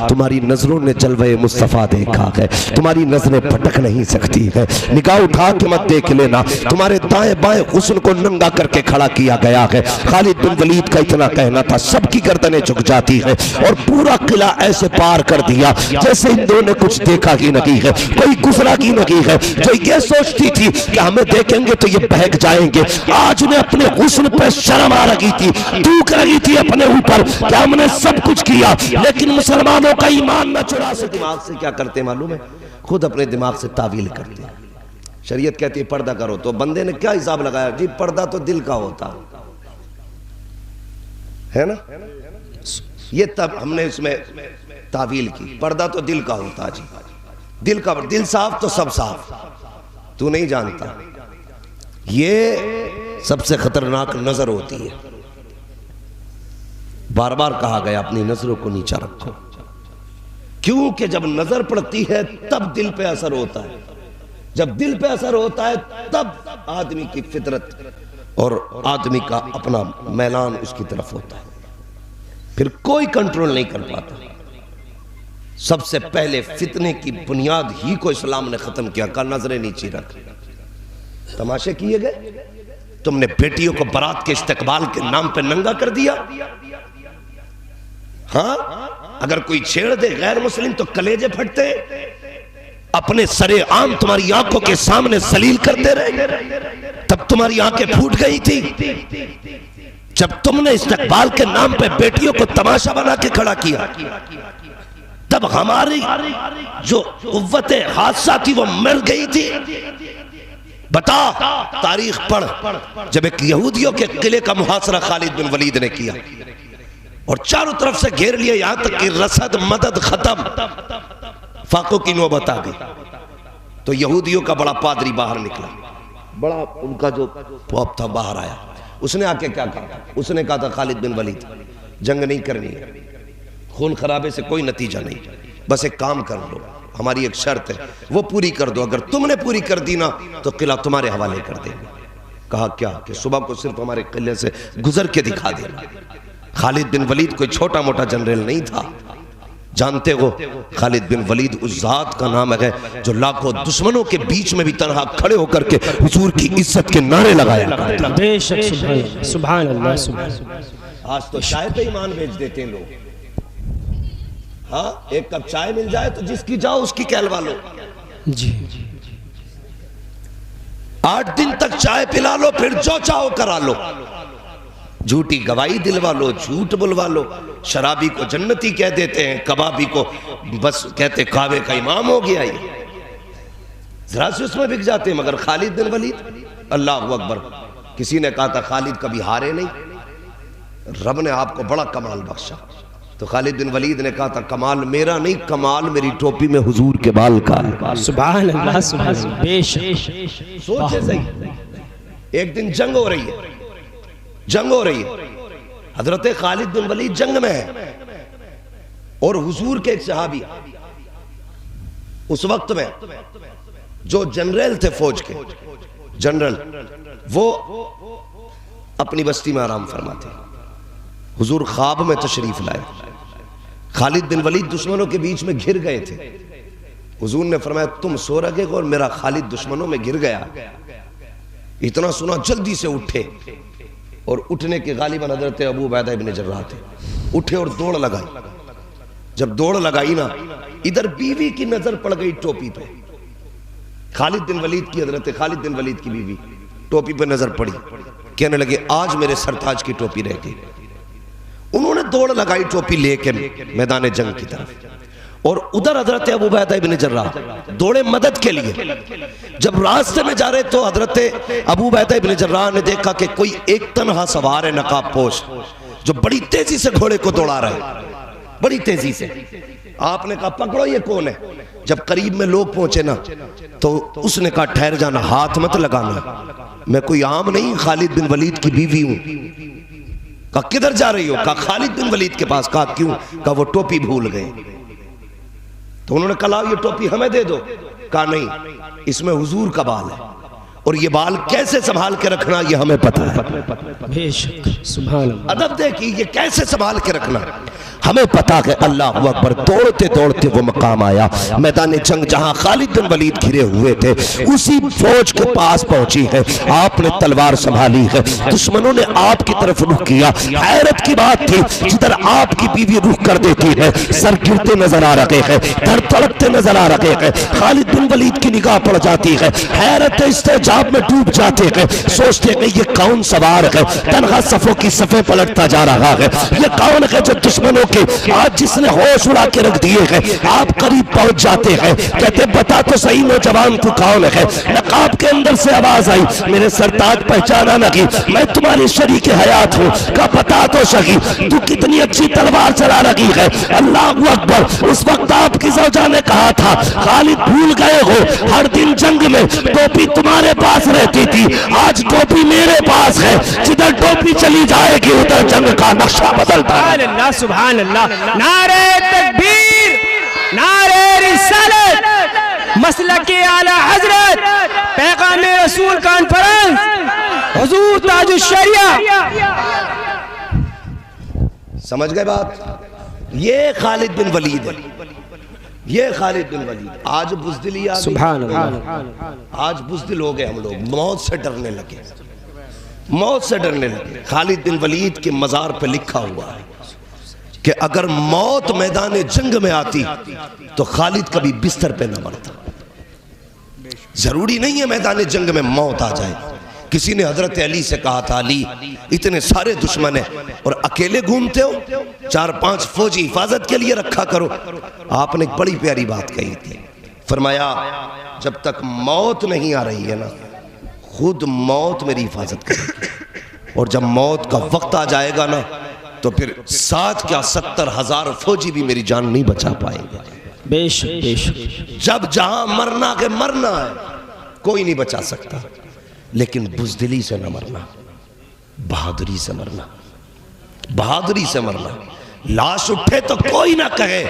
तुम्हारी नजरों ने जलवे मुस्तफ़ा देखा है, तुम्हारी नजरें भटक नहीं सकती है। निगाह उठा के मत देख लेना, तुम्हारे दाएं बाएं हुस्न को नंगा करके खड़ा किया गया है। खालिद बिन वलीद का इतना कहना था, सबकी गर्दनें झुक जाती है और पूरा किला ऐसे पार कर दिया जैसे इन दोनों ने कुछ देखा ही नहीं है, कोई गुजरा ही नहीं है। जो ये सोचती थी कि हमें देखेंगे तो ये बहक जाएंगे, आज उन्हें अपने हुस्न पे शर्म आ रही थी, टूक रही थी अपने ऊपर कि हमने सब कुछ किया लेकिन मुसलमानों का ईमान न चुरा सके। दिमाग से क्या करते मालूम है, खुद अपने दिमाग से तावील करते हैं। शरीयत कहती है पर्दा करो, तो बंदे ने क्या हिसाब लगाया जी, पर्दा तो दिल का होता है ना, ये तब हमने इसमें तावील की, पर्दा तो दिल का होता जी, दिल का, दिल साफ तो सब साफ, तू नहीं जानता। ये सबसे खतरनाक नजर होती है। बार बार कहा गया अपनी नजरों को नीचा रखो, क्योंकि जब नजर पड़ती है तब दिल पे असर होता है, जब दिल पे असर होता है तब आदमी की फितरत और आदमी का अपना मैलान उसकी तरफ होता है, फिर कोई कंट्रोल नहीं कर पाता। सबसे पहले फितने की बुनियाद ही को इस्लाम ने खत्म किया, का नजरें नीचे रख। तमाशे किए गए, तुमने बेटियों को बारात के इस्तकबाल के नाम पे नंगा कर दिया। हाँ, अगर कोई छेड़ दे गैर मुस्लिम तो कलेजे फटते, अपने सरे आम तुम्हारी आंखों के सामने जलील करते रहे, तब तुम्हारी आंखें फूट गई थी। जब तुमने इस्तकबाल के नाम पे बेटियों को तमाशा बना के खड़ा किया, तब हमारी जो कुव्वत हादसा थी वो मर गई थी। बता, तारीख पढ़, जब एक यहूदियों के किले का मुहासरा खालिद बिन वलीद ने किया और चारों तरफ से घेर लिया, यहां तक कि रसद मदद खत्म, फाकों की नौबत आ गई, तो यहूदियों का बड़ा पादरी बाहर निकला, बड़ा उनका जो पॉप था बाहर आया। उसने आके क्या कहा, उसने कहा था खालिद बिन वलीद जंग नहीं करनी है, खून खराबे से कोई नतीजा नहीं, बस एक काम कर लो, हमारी एक शर्त है वो पूरी कर दो, अगर तुमने पूरी कर दी ना तो किला तुम्हारे हवाले कर देंगे। कहा क्या कि सुबह को सिर्फ हमारे किले से गुजर के दिखा देना। खालिद बिन वलीद कोई छोटा मोटा जनरल नहीं था, जानते हो खालिद बिन वलीद उस जात का नाम है जो लाखों दुश्मनों के बीच में भी तनहा खड़े होकर के हुजूर की इज्जत के नारे लगाया। सुभान अल्लाह। आज तो चाय पे ईमान बेच देते हैं लोग। हाँ, एक कप चाय मिल जाए तो जिसकी जाओ उसकी कहलवा लो जी। 8 दिन तक चाय पिला लो, फिर जो चाहो करा लो, झूठी गवाही दिलवा लो, झूठ बुलवा लो। शराबी को जन्नती कह देते हैं, कबाबी को बस कहते काबे का इमाम हो गया, ये जरा से उसमें बिक जाते हैं। मगर खालिद बिन वलीद, अल्लाह अकबर, किसी ने कहा था खालिद कभी हारे नहीं, रब ने आपको बड़ा कमाल बख्शा। तो खालिद बिन वलीद ने कहा था कमाल मेरा नहीं, कमाल मेरी टोपी में हुजूर के बाल का है। सुभान अल्लाह, सुभान अल्लाह। बेशक सोचे सही, एक दिन जंग हो रही है, जंग हो रही है, हजरत खालिद बिन वलीद जंग में है और हुजूर के एक सहाबी उस वक्त में जो जनरल थे, फौज के जनरल, वो अपनी बस्ती में आराम फरमाते। हुजूर ख्वाब में तशरीफ लाए, खालिद बिन वलीद दुश्मनों के बीच में घिर गए थे। हुजूर ने फरमाया तुम सो रहे हो और मेरा खालिद दुश्मनों में घिर गया। इतना सुना जल्दी से उठे और उठने के गालिबन हजरत अबू उबैदा इब्न जर्राह थे, उठे और दौड़ लगाई। जब दौड़ लगाई ना, इधर बीवी की नजर पड़ गई टोपी पे, खालिद बिन वलीद की, हजरत खालिद बिन वलीद की बीवी टोपी पे नजर पड़ी, कहने लगे आज मेरे सरताज की टोपी रह गई। उन्होंने दौड़ लगाई टोपी लेके मैदान जंग की तरफ और उधर हजरत अबू उबैदा इब्न जर्राह दौड़े मदद के लिए। जब रास्ते में जा रहे तो हजरत अबू उबैदा इब्न जर्राह ने देखा कि कोई एक तनहा सवार है नकाब पोश जो बड़ी तेजी से घोड़े को दौड़ा रहा है, बड़ी तेजी से। आपने कहा पकड़ो ये कौन है। जब करीब में लोग पहुंचे ना तो उसने कहा ठहर जाना, हाथ मत लगाना, मैं कोई आम नहीं, खालिद बिन वलीद की बीवी हूं। कहा किधर जा रही हो। कहा खालिद बिन वलीद के पास। कहा क्यों। कहा वो टोपी भूल गए। तो उन्होंने कहा ये टोपी हमें दे दो। कहा नहीं, इसमें हुजूर का बाल है और ये बाल कैसे संभाल के रखना ये हमें पता है। सुभान अल्लाह। अदब देखिए, ये कैसे संभाल के रखना। हमें पता है अल्लाह अकबर, दौड़ते दौड़ते वो मकाम आया, मैदान जंग जहां खालिद बिन वलीद घिरे हुए थे, उसी फौज के पास पहुंची है, आपने तलवार संभाली है, दुश्मनों ने आपकी तरफ रुख किया। हैरत की बात थी, जिधर आपकी बीवी रुख कर देती है, सर गिरते नजर आ रहे हैं, धड़ तड़पते नजर आ रहे हैं, खालिद बिन वलीद की निगाह पड़ जाती है, हैरत इस्तेजाब में डूब जाते हैं, सोचते हैं ये कौन सवार है, तनहा सफों की सफे पलटता जा रहा है, ये कौन है जो दुश्मनों के आज जिसने होश उड़ा के रख दिए हैं। आप करीब पहुंच जाते हैं, कहते बता तो सही नौजवान तू कौन है। नकाब के अंदर से आवाज आई, मेरे सरताज पहचाना नहीं, मैं तुम्हारी शरीक हयात हूँ, का बता तो सही तू कितनी अच्छी तलवार चला रही है। अल्लाह अकबर। उस वक्त आपकी ज़ौजा ने कहा था, खालिद भूल गए हो, हर दिन जंग में टोपी तुम्हारे पास रहती थी, आज टोपी मेरे पास है, जिधर टोपी चली जाएगी उधर जंग का नक्शा बदलता है। सुभान अल्लाह, नारे तकबीर, नारे रिसालत, मसलके आला हजरत, पैगामे रसूल कॉन्फ्रेंस, हुजूर ताजुश शरिया। समझ गए बात? ये खालिद बिन वलीद है, ये खालिद बिन वलीद। आज बुज़दिली आ गई, सुभान अल्लाह, आज बुज़दिल हो गए हम लोग, मौत से डरने लगे, मौत से डरने लगे। खालिद बिन वलीद के मज़ार पे लिखा हुआ है कि अगर मौत मैदान जंग में आती तो खालिद कभी बिस्तर पे न मरता। जरूरी नहीं है मैदान जंग में मौत आ जाए। किसी ने हजरत अली से कहा था, अली इतने सारे दुश्मन हैं और अकेले घूमते हो, 4-5 फौजी हिफाजत के लिए रखा करो। आपने एक बड़ी प्यारी बात कही थी, फरमाया जब तक मौत नहीं आ रही है ना, खुद मौत मेरी हिफाजत करेगी, और जब मौत का वक्त आ जाएगा ना तो फिर 7 क्या 70,000 फौजी भी मेरी जान नहीं बचा पाएंगे। बेशक बेशक, जब जहां मरना के मरना है कोई नहीं बचा सकता, लेकिन बुज़दिली से न मरना, बहादुरी से मरना, बहादुरी से मरना। लाश उठे तो कोई ना कहे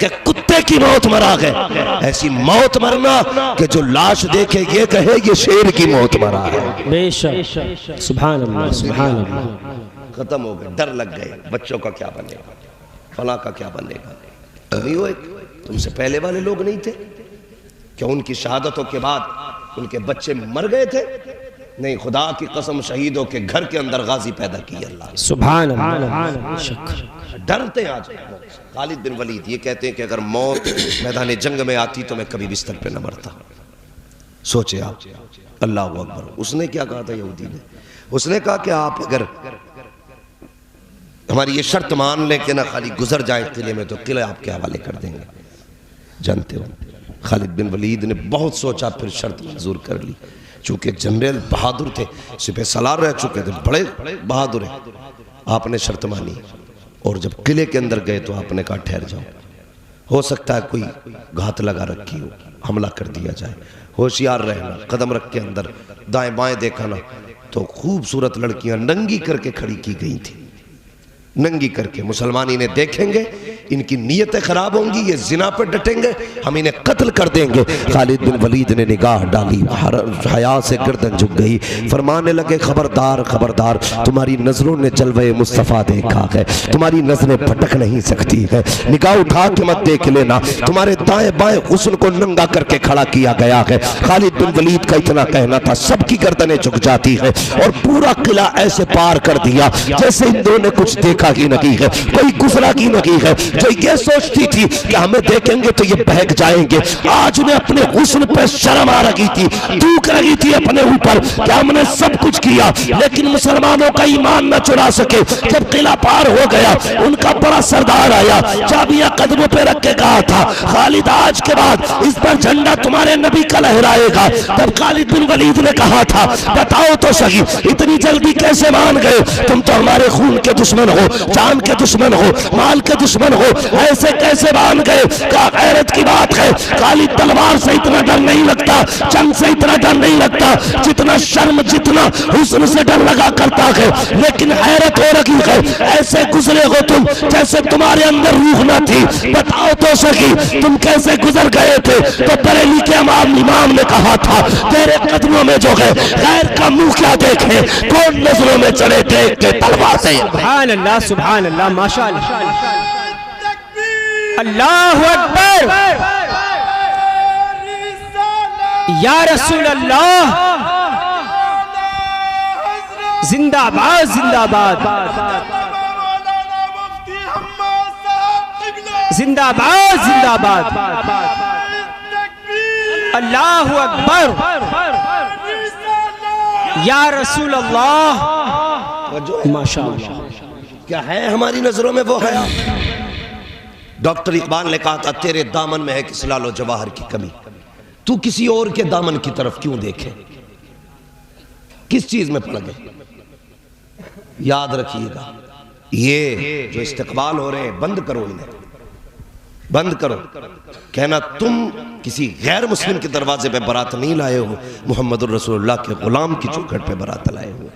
कि कुत्ते की मौत मरा गए, ऐसी मौत मरना कि जो लाश देखे ये कहे ये शेर की मौत मरा है। बेशक, सुभान अल्लाह, सुभान अल्लाह। खत्म हो गए, डर लग गए, बच्चों का क्या बनेगा, फला का क्या बनेगा। नहीं हुए, तुमसे पहले वाले लोग नहीं थे क्या उनकी शहादतों के बाद उनके बच्चे मर गए थे? नहीं, खुदा की कसम, शहीदों के घर के अंदर गाजी पैदा की अल्लाह, सुभान अल्लाह। डरते हैं आज खालिद बिन वलीद, ये कहते हैं कि अगर मौत मैदान जंग में आती तो मैं कभी बिस्तर पे न मरता। सोचे आप, अल्लाह अकबर। उसने क्या कहा था यहूदी ने? उसने कहा कि आप अगर हमारी ये शर्त मान लें कि ना खाली गुजर जाए किले में तो किले आपके हवाले कर देंगे। जानते हो खालिद बिन वलीद ने बहुत सोचा, फिर शर्त मंजूर कर ली। चूंकि जनरल बहादुर थे, सिपह सलार रह चुके थे, बड़े बहादुर हैं, आपने शर्त मानी। और जब किले के अंदर गए तो आपने कहा ठहर जाओ, हो सकता है कोई घात लगा रखी हो, हमला कर दिया जाए, होशियार रहना। कदम रख के अंदर दाएं बाएं देखा ना तो खूबसूरत लड़कियां नंगी करके खड़ी की गई थी, नंगी करके। मुसलमान इन्हें देखेंगे, इनकी नीयतें खराब होंगी, ये जिना पर डटेंगे, हम इन्हें कत्ल कर देंगे। खालिद बिन वलीद ने निगाह डाली, हया से गर्दन झुक गई, फरमाने लगे खबरदार खबरदार, तुम्हारी नजरों ने जलवे मुस्तफ़ा देखा है, तुम्हारी नजरें भटक नहीं सकती है, निगाह उठा के मत देख लेना, तुम्हारे दाएं बाएं हुस्न को नंगा करके खड़ा किया गया है। खालिद बिन वलीद का इतना कहना था, सबकी गर्दनें झुक जाती है और पूरा किला ऐसे पार कर दिया जैसे इन दोनों ने कुछ देखा ही नहीं है, कोई गुजरा की नहीं है। जो ये सोचती थी कि हमें देखेंगे तो ये बहक जाएंगे, आज उन्हें अपने हुस्न पे शर्म आ रही थी, दुख रही थी अपने ऊपर कि हमने सब कुछ किया लेकिन मुसलमानों का ईमान न चुरा सके। जब किला पार हो गया, उनका बड़ा सरदार आया, चाबियां कदमों पे रख के कहा था, खालिद आज के बाद इस पर झंडा तुम्हारे नबी का लहराएगा। तब खालिद बिन वलीद ने कहा था, बताओ तो सही, इतनी जल्दी कैसे मान गए? तुम तो हमारे खून के दुश्मन हो, जान के दुश्मन हो, माल के दुश्मन हो, ऐसे कैसे मान गए? क्या गैरत की बात है? खालिद तलवार से इतना डर नहीं लगता, जंग से इतना डर नहीं लगता जितना शर्म, जितना हुस्न से डर लगा करता है। लेकिन हैरत हो रही है, ऐसे गुजरे हो तुम जैसे तुम्हारे अंदर रूह न थी। बताओ तो सही, तुम कैसे गुजर गए थे? तो बरेली के इमाम ने कहा था, तेरे कदमों में जो है गैर का मुंह क्या देखे, कौन नजरों में चढ़े देख के तलवार से। सुभान अल्लाह, सुभान अल्लाह, माशाअल्लाह। अल्लाहु अकबर। या रसूल अल्लाह, जिंदाबाद जिंदाबाद जिंदाबाद जिंदाबाद। अल्लाहु अकबर। या रसूल अल्लाह। माशाअल्लाह। क्या है हमारी नजरों में वो हया? डॉक्टर इकबाल ने कहा था, तेरे दामन में है किस लालो जवाहर की कमी, तू किसी और के दामन की तरफ क्यों देखे? किस चीज में पड़ गए? याद रखिएगा, ये जो इस्तकबाल हो रहे हैं बंद करो, इन्हें बंद करो। कहना तुम किसी गैर मुस्लिम के दरवाजे पे बारात नहीं लाए हो, मुहम्मद रसूलुल्लाह के गुलाम की चौखट पे बारात लाए हो।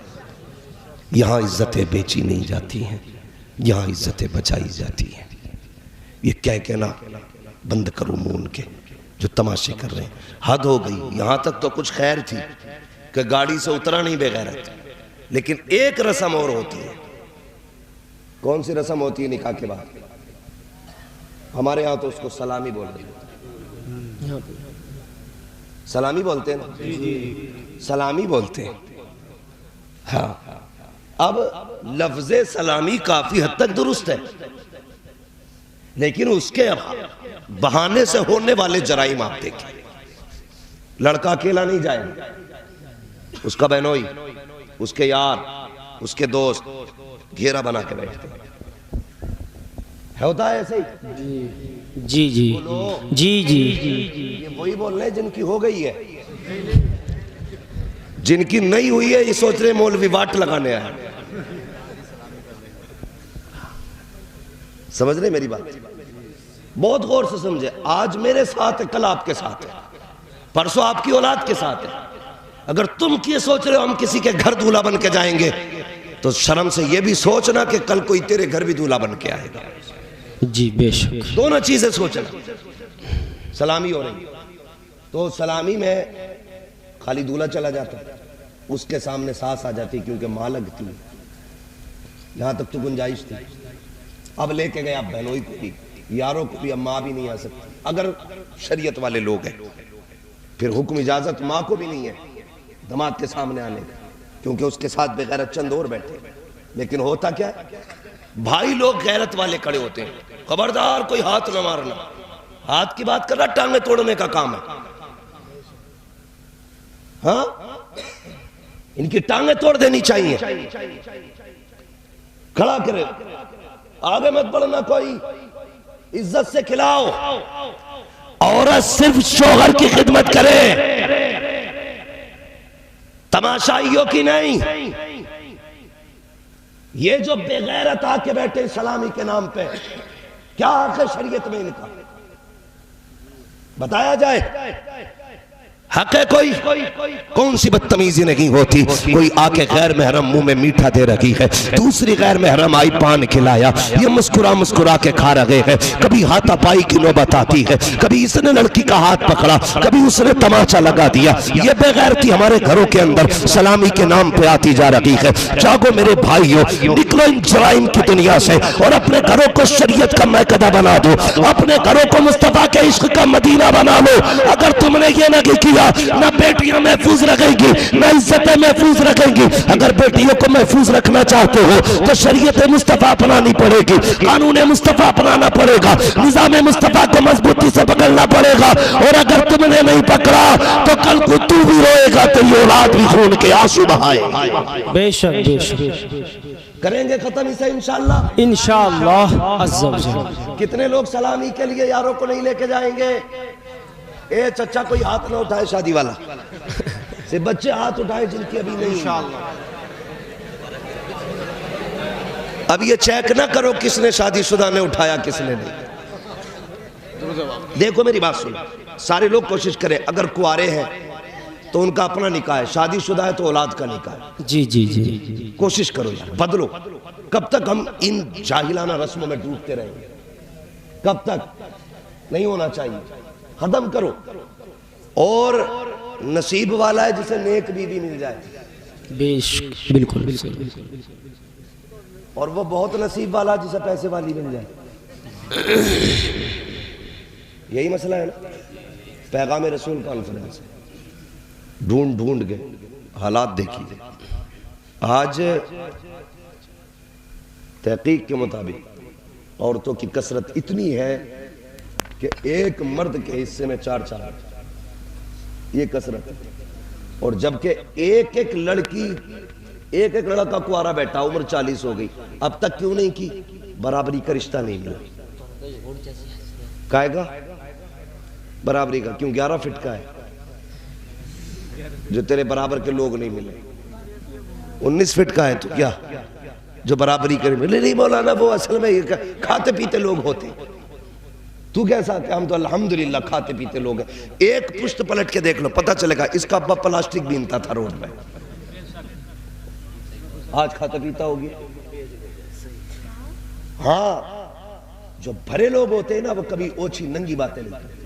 यहां इज्जतें बेची नहीं जाती हैं, यहां इज्जतें बचाई जाती हैं। ये क्या कहना बंद करो मुंह उनके जो तमाशे कर रहे हैं। हद हो गई। यहां तक तो कुछ खैर थी कि गाड़ी से उतरा नहीं बेगैरत, लेकिन एक रस्म और होती है। कौन सी रस्म होती है निकाह के बाद? हमारे यहां तो उसको सलामी बोलते हैं। सलामी बोलते हैं ना, सलामी बोलते हैं। हाँ, अब लफ्ज़े सलामी काफी हद तक दुरुस्त है, लेकिन उसके बहाने से होने वाले जराइम आप देखिए। लड़का अकेला नहीं जाएगा, उसका बहनोई, उसके यार, उसके दोस्त घेरा बना के बैठते हैं। होता है ऐसे ही? जी जी जी जी। ये वही बोल रहे हैं जिनकी हो गई है, जिनकी नहीं हुई है ये सोच रहे मौलवी वाट लगाने आए। समझ रहे मेरी बात? बहुत गौर से समझे। आज मेरे साथ है, कल आपके साथ है, परसों आपकी औलाद के साथ है। अगर तुम ये सोच रहे हो हम किसी के घर दूल्हा बन के जाएंगे, तो शर्म से ये भी सोचना कि कल कोई तेरे घर भी दूल्हा बन के आएगा। जी बेशक। दोनों चीजें सोचना। सलामी हो रही तो सलामी में खाली दूल्हा चला जाता, उसके सामने सास आ जाती क्योंकि मां लगती है। यहां तक तो गुंजाइश थी। अब लेके गए आप बहनोई को भी, यारों को भी, अब मां भी नहीं आ सकती अगर शरीयत वाले लोग हैं। फिर हुक्म इजाजत मां को भी नहीं है दामाद के सामने आने का, क्योंकि उसके साथ बेगैरत चंद और बैठे। लेकिन होता क्या है, भाई लोग गैरत वाले खड़े होते हैं, खबरदार कोई हाथ न मारना। हाथ की बात कर रहा, टांगे तोड़ने का काम है। हाँ, इनकी टांगे तोड़ देनी चाहिए। खड़ा करे, आगे मत बढ़ना, कोई इज्जत से खिलाओ। औरत सिर्फ शौहर की खिदमत करे, तमाशाइयों की नहीं। ये जो बेगैरत आके बैठे सलामी के नाम पे, क्या हक है शरीयत में इनका? बताया जाए। हक है कोई? कौन सी बदतमीजी नहीं होती? कोई आके गैर महरम मुंह में मीठा दे रही है, दूसरी गैर महरम आई पान खिलाया, ये मुस्कुरा मुस्कुरा के खा रहे हैं। कभी हाथापाई की नौबत आती है, कभी इसने लड़की का हाथ पकड़ा, कभी उसने तमाचा लगा दिया। ये बेगैरती हमारे घरों के अंदर सलामी के नाम पे आती जा रही है। जागो मेरे भाइयों, निकलो इन जराइम की दुनिया से और अपने घरों को शरीयत का मैकदा बना दो, अपने घरों को मुस्तफा के इश्क का मदीना बना लो। अगर तुमने ये नहीं किया, ना बेटियां महफूज रखेंगी, ना इज्जतें महफूज रखेंगी। अगर बेटियों को महफूज रखना चाहते हो तो शरीयत मुस्तफा अपनानी पड़ेगी, कानून मुस्तफा अपनाना पड़ेगा, निजाम मुस्तफा को मजबूती से पकड़ना पड़ेगा। और अगर तुमने नहीं पकड़ा तो कल को तू भी रोएगा, तेरी औलाद भी खून के आंसू बहाएगी। बेशक बेशक। करेंगे खत्म इसे इंशाअल्लाह, इंशाअल्लाह अज़्ज़ा वजल। कितने लोग सलामी के लिए यारों को नहीं लेके जाएंगे? ए चचा कोई हाथ ना उठाए शादी वाला, सिर्फ बच्चे हाथ उठाए जिनकी अभी नहीं। इंशाअल्लाह अब ये चेक ना करो किसने शादीशुदा ने उठाया किसने नहीं। देखो मेरी बात सुनो, सारे लोग कोशिश करें, अगर कुआरे हैं तो उनका अपना निकाह है, शादीशुदा है तो औलाद का निकाह है। जी जी जी। कोशिश करो यार, बदलो। कब तक हम इन जाहिलाना रस्मों में डूबते रहेंगे? कब तक? नहीं होना चाहिए, खत्म करो। और नसीब वाला है जिसे नेक बीवी मिल जाए, बेशक बिल्कुल बिल्कुल। और वो बहुत नसीब वाला जिसे पैसे वाली मिल जाए। यही मसला है ना। पैगाम रसूल कॉन्फ्रेंस ढूंढ ढूंढ के हालात देखिए। आज तहकीक के मुताबिक औरतों की कसरत इतनी है कि एक मर्द के हिस्से में 4-4, ये कसरत है। और जबकि एक एक लड़का कुआरा बैठा, उम्र 40 हो गई, अब तक क्यों नहीं की? बराबरी का रिश्ता नहीं मिला। काहेगा बराबरी का? क्यों? 11 फीट का है जो तेरे बराबर के लोग नहीं मिले। 19 फीट का है तो क्या जो बराबरी करे मिले? नहीं मौलाना, वो असल में खाते पीते लोग होते। तू कैसा? हम तो अल्हम्दुलिल्लाह खाते पीते लोग हैं। एक पुश्त पलट के देख लो, पता चलेगा इसका अब्बा प्लास्टिक बीनता था रोड में, आज खाता पीता हो गया। हाँ, जो भरे लोग होते हैं ना, वो कभी ओछी नंगी बातें नहीं करते।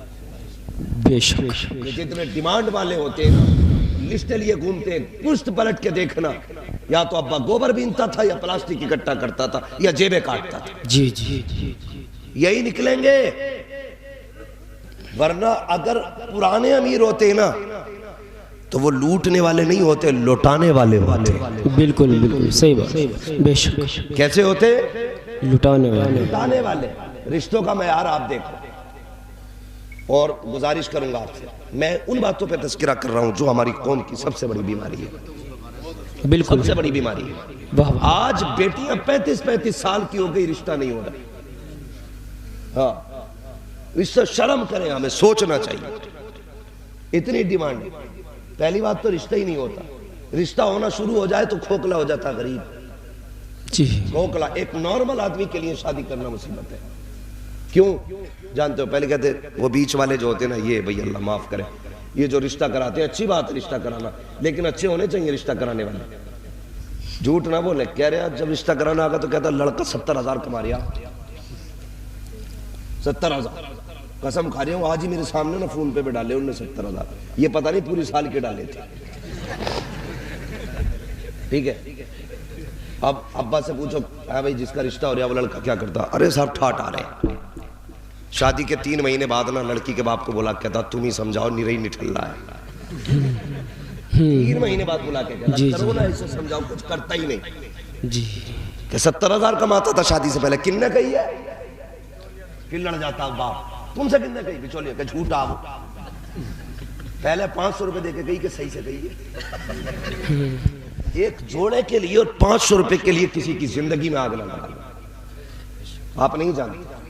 बेशक। जितने डिमांड वाले होते हैं ना, लिस्ट लिए घूमते हैं, पुश्त पलट के देखना, या तो अब्बा गोबर बीनता था, या प्लास्टिक इकट्ठा करता था, या जेबें काटता था। जी जी जी, यही निकलेंगे। वरना अगर पुराने अमीर होते ना, तो वो लूटने वाले नहीं होते, लुटाने वाले होते। बिल्कुल बिल्कुल सही बात। बेशक। कैसे होते? लुटाने वाले। लुटाने वाले। रिश्तों का मयार आप देखो। और गुजारिश करूंगा आपसे, मैं उन बातों पे तस्करा कर रहा हूं जो हमारी कौम की सबसे बड़ी बीमारी है। बिल्कुल सबसे बड़ी बीमारी है। आज बेटियां 35-35 साल की हो गई, रिश्ता नहीं हो रहा। हाँ, इससे शर्म करें, हमें सोचना चाहिए। इतनी डिमांड है। पहली बात तो रिश्ता ही नहीं होता। रिश्ता होना शुरू हो जाए तो खोखला हो जाता गरीब। जी, खोखला। एक नॉर्मल आदमी के लिए शादी करना मुसीबत है। क्यों जानते हो? पहले कहते वो बीच वाले जो होते हैं ना, ये भाई अल्लाह माफ करे, ये जो रिश्ता कराते हैं, अच्छी बात है रिश्ता कराना, लेकिन अच्छे होने चाहिए रिश्ता कराने वाले। झूठ ना बोले। कह रहे हैं जब रिश्ता कराना आगा तो कहता लड़का 70,000 कमा रहा। 70,000 कसम खा रही हूँ। आज ही मेरे सामने ना फोन पे डाले उन्होंने 70,000। ये पता नहीं पूरी साल के डाले थे। ठीक है। अब अब्बा से पूछो, हाँ भाई जिसका रिश्ता हो रहा है वो लड़का क्या करता? अरे साहब ठाट आ रहे। शादी के 3 महीने बाद ना लड़की के बाप को बोला, कहता तुम ही समझाओ, निरई निठल्ला है। 3 महीने बाद बुला के कहता करो ना इसे समझाओ, कुछ करता ही नहीं जी। 70,000 कमाता था शादी से पहले। किन्ने कही है? फिर लड़ जाता बाप, तुमसे किन्ने कही? बिचौलिया का झूठा। वो पहले 500 रुपए देके गई कि सही से गई है। एक जोड़े के लिए और 500 रुपए के लिए किसी की जिंदगी में आग लगा। आप नहीं जानते,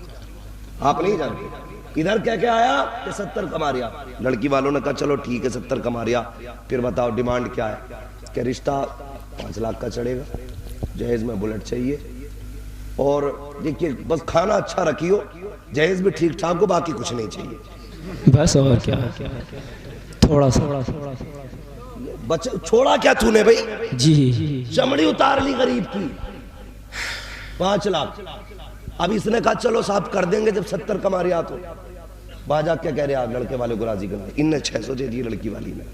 आप नहीं जानते। इधर क्या क्या आया कि 70 कमा रहा। लड़की वालों ने कहा चलो ठीक है 70 कमा रहा, फिर बताओ डिमांड क्या है? कि रिश्ता 5 लाख का चढ़ेगा, जहेज में बुलेट चाहिए, और देखिए बस खाना अच्छा रखियो, जहेज भी ठीक ठाक हो, बाकी कुछ नहीं चाहिए बस। और क्या? थोड़ा सा बच्चा छोड़ा क्या तूने भाई? जी। चमड़ी उतार ली गरीब की। 5 लाख। अब इसने कहा चलो साहब कर देंगे जब 70 कमा रहा। तो बाजा क्या कह रहे हैं? लड़के वाले को राजी करना। इनने 600 दे दिए लड़की वाली ने।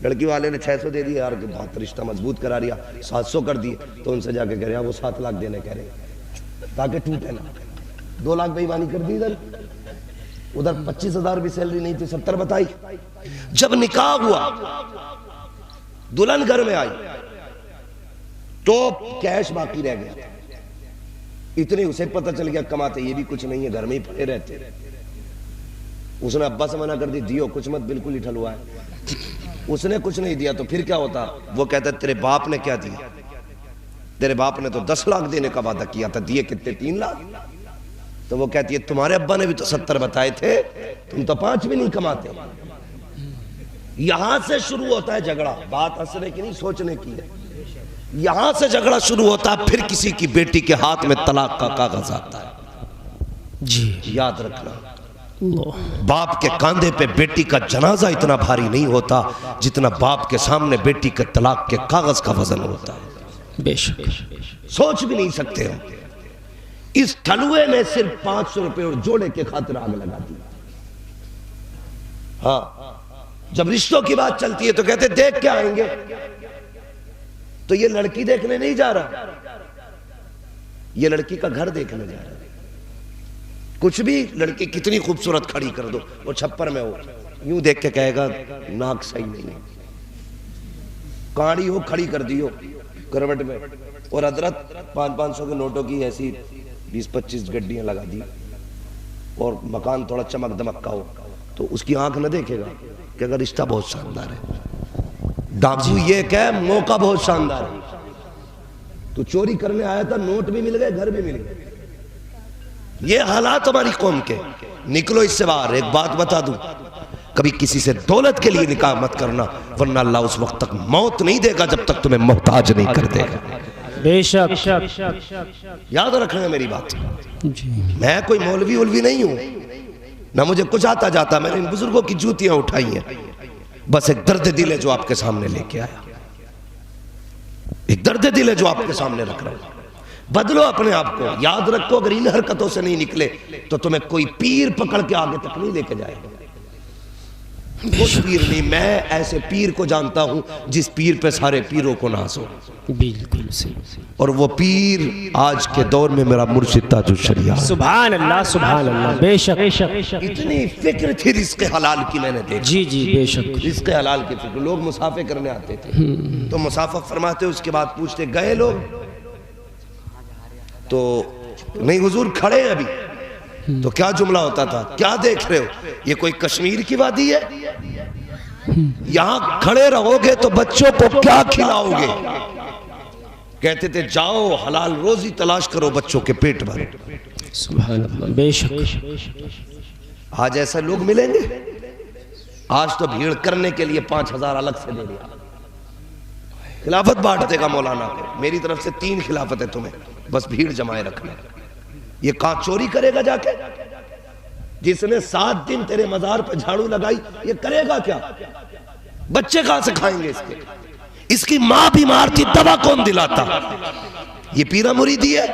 लड़की वाले ने 600 दे दिए यार, बहुत रिश्ता मजबूत करा रिया। 700 कर दिए। तो उनसे जाके कह रहे हैं वो 7 लाख देने कह रहे हैं ताकि टूटे ना। 2 लाख बेईमानी कर दी इधर। उधर 25,000 भी सैलरी नहीं थी, 70 बताई। जब निकाह हुआ, दुल्हन घर में आई तो कैश बाकी रह गया। इतने उसे पता चल गया कमाते ये भी कुछ नहीं है, घर में ही पड़े रहते। उसने अब्बा से मना कर दी, दियो कुछ मत, बिल्कुल ही ठलुआ है। उसने कुछ नहीं दिया तो फिर क्या होता? वो कहता तेरे बाप ने क्या दिया? तेरे बाप ने तो 10 लाख देने का वादा किया था, दिए कितने? 3 लाख। तो वो कहती है तुम्हारे अब्बा ने भी तो 70 बताए थे, तुम तो 5 भी नहीं कमाते। यहां से शुरू होता है झगड़ा। बात हंसने की नहीं, सोचने की है। यहां से झगड़ा शुरू होता है, फिर किसी की बेटी के हाथ में तलाक का कागज आता है। जी, याद रखना, बाप के कांधे पे बेटी का जनाजा इतना भारी नहीं होता जितना बाप के सामने बेटी के तलाक के कागज का वजन होता है। बेशक। सोच भी नहीं सकते हो। इस ठलुए ने सिर्फ 500 रुपए और जोड़े के खातिर आग लगा दी। हाँ, जब रिश्तों की बात चलती है तो कहते देख के आएंगे। तो ये लड़की देखने नहीं जा रहा, ये लड़की का घर देखने जा रहा है। कुछ भी लड़की कितनी खूबसूरत खड़ी कर दो, वो छप्पर में हो, यूं देख के कहेगा नाक सही नहीं है। काड़ी हो खड़ी कर दियो करवट में, और हजरत 500-500 के नोटों की ऐसी 20-25 गड्डियां लगा दी, और मकान थोड़ा चमक दमक का हो, तो उसकी आंख न देखेगा कि अगर रिश्ता बहुत शानदार है। डाकू ये कह मौका बहुत शानदार है, तो चोरी करने आया था, नोट भी मिल गए, घर भी मिल गए। ये हालात हमारी कौम के, निकलो इससे बाहर। एक बात बता दूं, कभी किसी से दौलत के लिए निकाह मत करना, वरना अल्लाह उस वक्त तक मौत नहीं देगा जब तक तुम्हें मोहताज नहीं कर देगा। बेशक याद रखना मेरी बात। जी। मैं कोई मौलवी उलवी नहीं हूं, ना मुझे कुछ आता जाता। मैंने इन बुजुर्गों की जूतियां उठाई हैं, बस एक दर्द दिल है जो आपके सामने लेके आया, एक दर्द दिल है जो आपके सामने रख रहा हूं। बदलो अपने आप को। याद रखो, अगर इन हरकतों से नहीं निकले तो तुम्हें कोई पीर पकड़ के आगे तक नहीं लेके जाएगा। कुछ पीर नहीं, मैं ऐसे पीर को जानता हूं जिस पीर पे सारे पीरों को नाज हो। बिल्कुल सही। और वो पीर आज के दौर में मेरा मुर्शिद ताजुल शरिया। सुभान अल्लाह, सुभान अल्लाह। बेशक। इतनी फिक्र थी रिज़्क़ हलाल की, मैंने देखा। जी जी बेशक। रिज़्क़ हलाल की फिक्र। लोग मुसाफे करने आते थे, तो मुसाफा फरमाते, उसके बाद पूछते गए लोग, तो नहीं हुजूर खड़े हैं अभी। तो क्या जुमला होता था, क्या देख रहे हो, ये कोई कश्मीर की वादी है, यहां खड़े रहोगे तो बच्चों को क्या खिलाओगे। कहते थे जाओ हलाल रोजी तलाश करो, बच्चों के पेट भरो। सुभान अल्लाह। बेशक। आज ऐसे लोग मिलेंगे? आज तो भीड़ करने के लिए 5000 अलग से दे दिया। खिलाफत बांट देगा मौलाना को, मेरी तरफ से 3 खिलाफत है तुम्हें, बस भीड़ जमाए रखना। ये कहां चोरी करेगा जाके? जिसने 7 दिन तेरे मजार पे झाड़ू लगाई, ये करेगा क्या? बच्चे कहां से खाएंगे इसके? इसकी मां बीमार थी, दवा कौन दिलाता? ये पीरा मुरीदी है?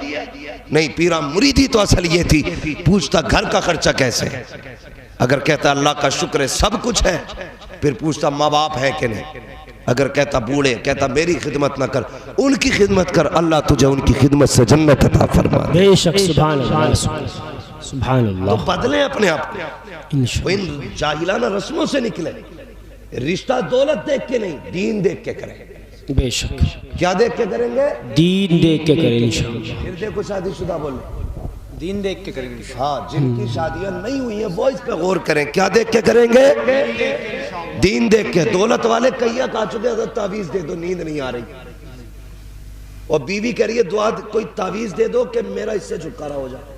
नहीं, पीरा मुरीदी तो असल ये थी, पूछता घर का खर्चा कैसे है। अगर कहता अल्लाह का शुक्र है सब कुछ है, फिर पूछता माँ बाप है कि नहीं। अगर कहता बूढ़े, कहता मेरी खिदमत ना कर, उनकी खिदमत कर, अल्लाह तुझे उनकी खिदमत से जन्नत अता फरमा। बेशक। सुभान अल्लाह, सुभान अल्लाह। तो बदले अपने आप को, इंशाअल्लाह। इन जाहिलाना रस्मों से निकले। रिश्ता दौलत देख के नहीं, दीन देख के करें। बेशक। क्या देख के करेंगे? दीन देख के करें इंशाअल्लाह। फिर देखो शादीशुदा बोले, दीन देख के करेंगे। हाँ, जिनकी शादियां नहीं हुई हैं वो इस पे गौर करें। क्या देख के करेंगे? दीन देख के। दौलत वाले कैया खा चुके हैं, तावीज दे दो, नींद नहीं आ रही, और बीवी कह रही है दुआ कोई तावीज दे दो कि मेरा इससे छुटकारा हो जाए।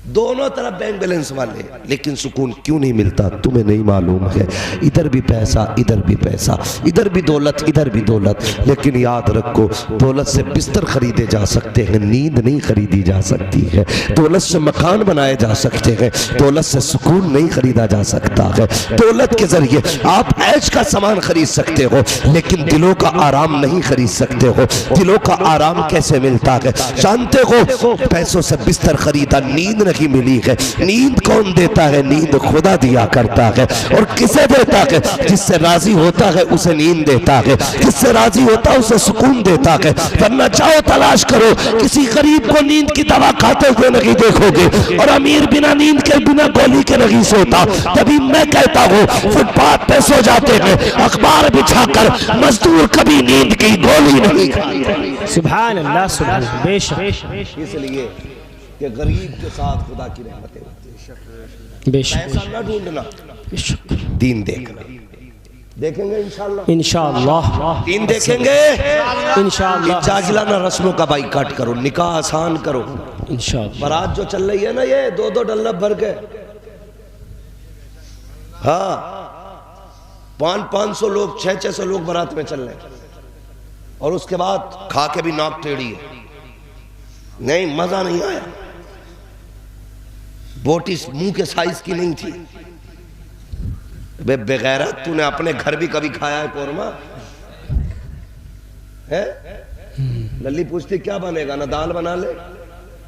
दोनों तरफ बैंक बैलेंस वाले, लेकिन सुकून क्यों नहीं मिलता तुम्हें नहीं मालूम है। इधर भी पैसा, इधर भी पैसा, इधर भी दौलत, इधर भी दौलत। लेकिन याद रखो, दौलत से बिस्तर खरीदे जा सकते हैं, नींद नहीं खरीदी जा सकती है। दौलत से मकान बनाए जा सकते हैं, दौलत से सुकून नहीं खरीदा जा सकता है। दौलत के जरिए आप ऐश का सामान खरीद सकते हो, लेकिन दिलों का आराम नहीं खरीद सकते हो। दिलों का आराम कैसे मिलता है जानते हो? पैसों से बिस्तर खरीदा, नींद नहीं मिली है। नींद कौन देता है? नींद खुदा दिया करता है। और किसे देता है? जिससे राजी होता है उसे नींद देता है, जिससे राजी होता है उसे सुकून देता है। वरना जाओ तलाश करो, किसी गरीब को नींद की दवा खाते हुए नहीं देखोगे, और अमीर बिना नींद के, बिना गोली के नहीं सोता। तभी मैं कहता हूँ फुटपाथ पे सो जाते हैं अखबार बिछाकर, मजदूर कभी नींद की गोली नहीं खाते। सुभान अल्लाह, सुभान। बेशक। इसलिए कि गरीब के साथ खुदा की रहमतें होती हैं। बेशक। पैसा न ढूंढना, बेशक। दीन देखना। देखेंगे इंशाअल्लाह, इंशाअल्लाह। दीन देखेंगे इंशाअल्लाह। जाहिलाना रस्मों का बाइकाट करो, निकाह आसान करो। इंशाअल्लाह। बारात जो चल रही है ना, ये 2-2 डल्लब भर के, हाँ 500-500 लोग, 600-600 लोग बारात में चल रहे हैं, और उसके बाद खा के भी नाक टेढ़ी है। नहीं, मजा नहीं आया। बोटी मुंह के साइज की नहीं थी। बेगैरत, तूने अपने घर भी कभी खाया है कोरमा है? लल्ली पूछती क्या बनेगा, ना दाल बना ले,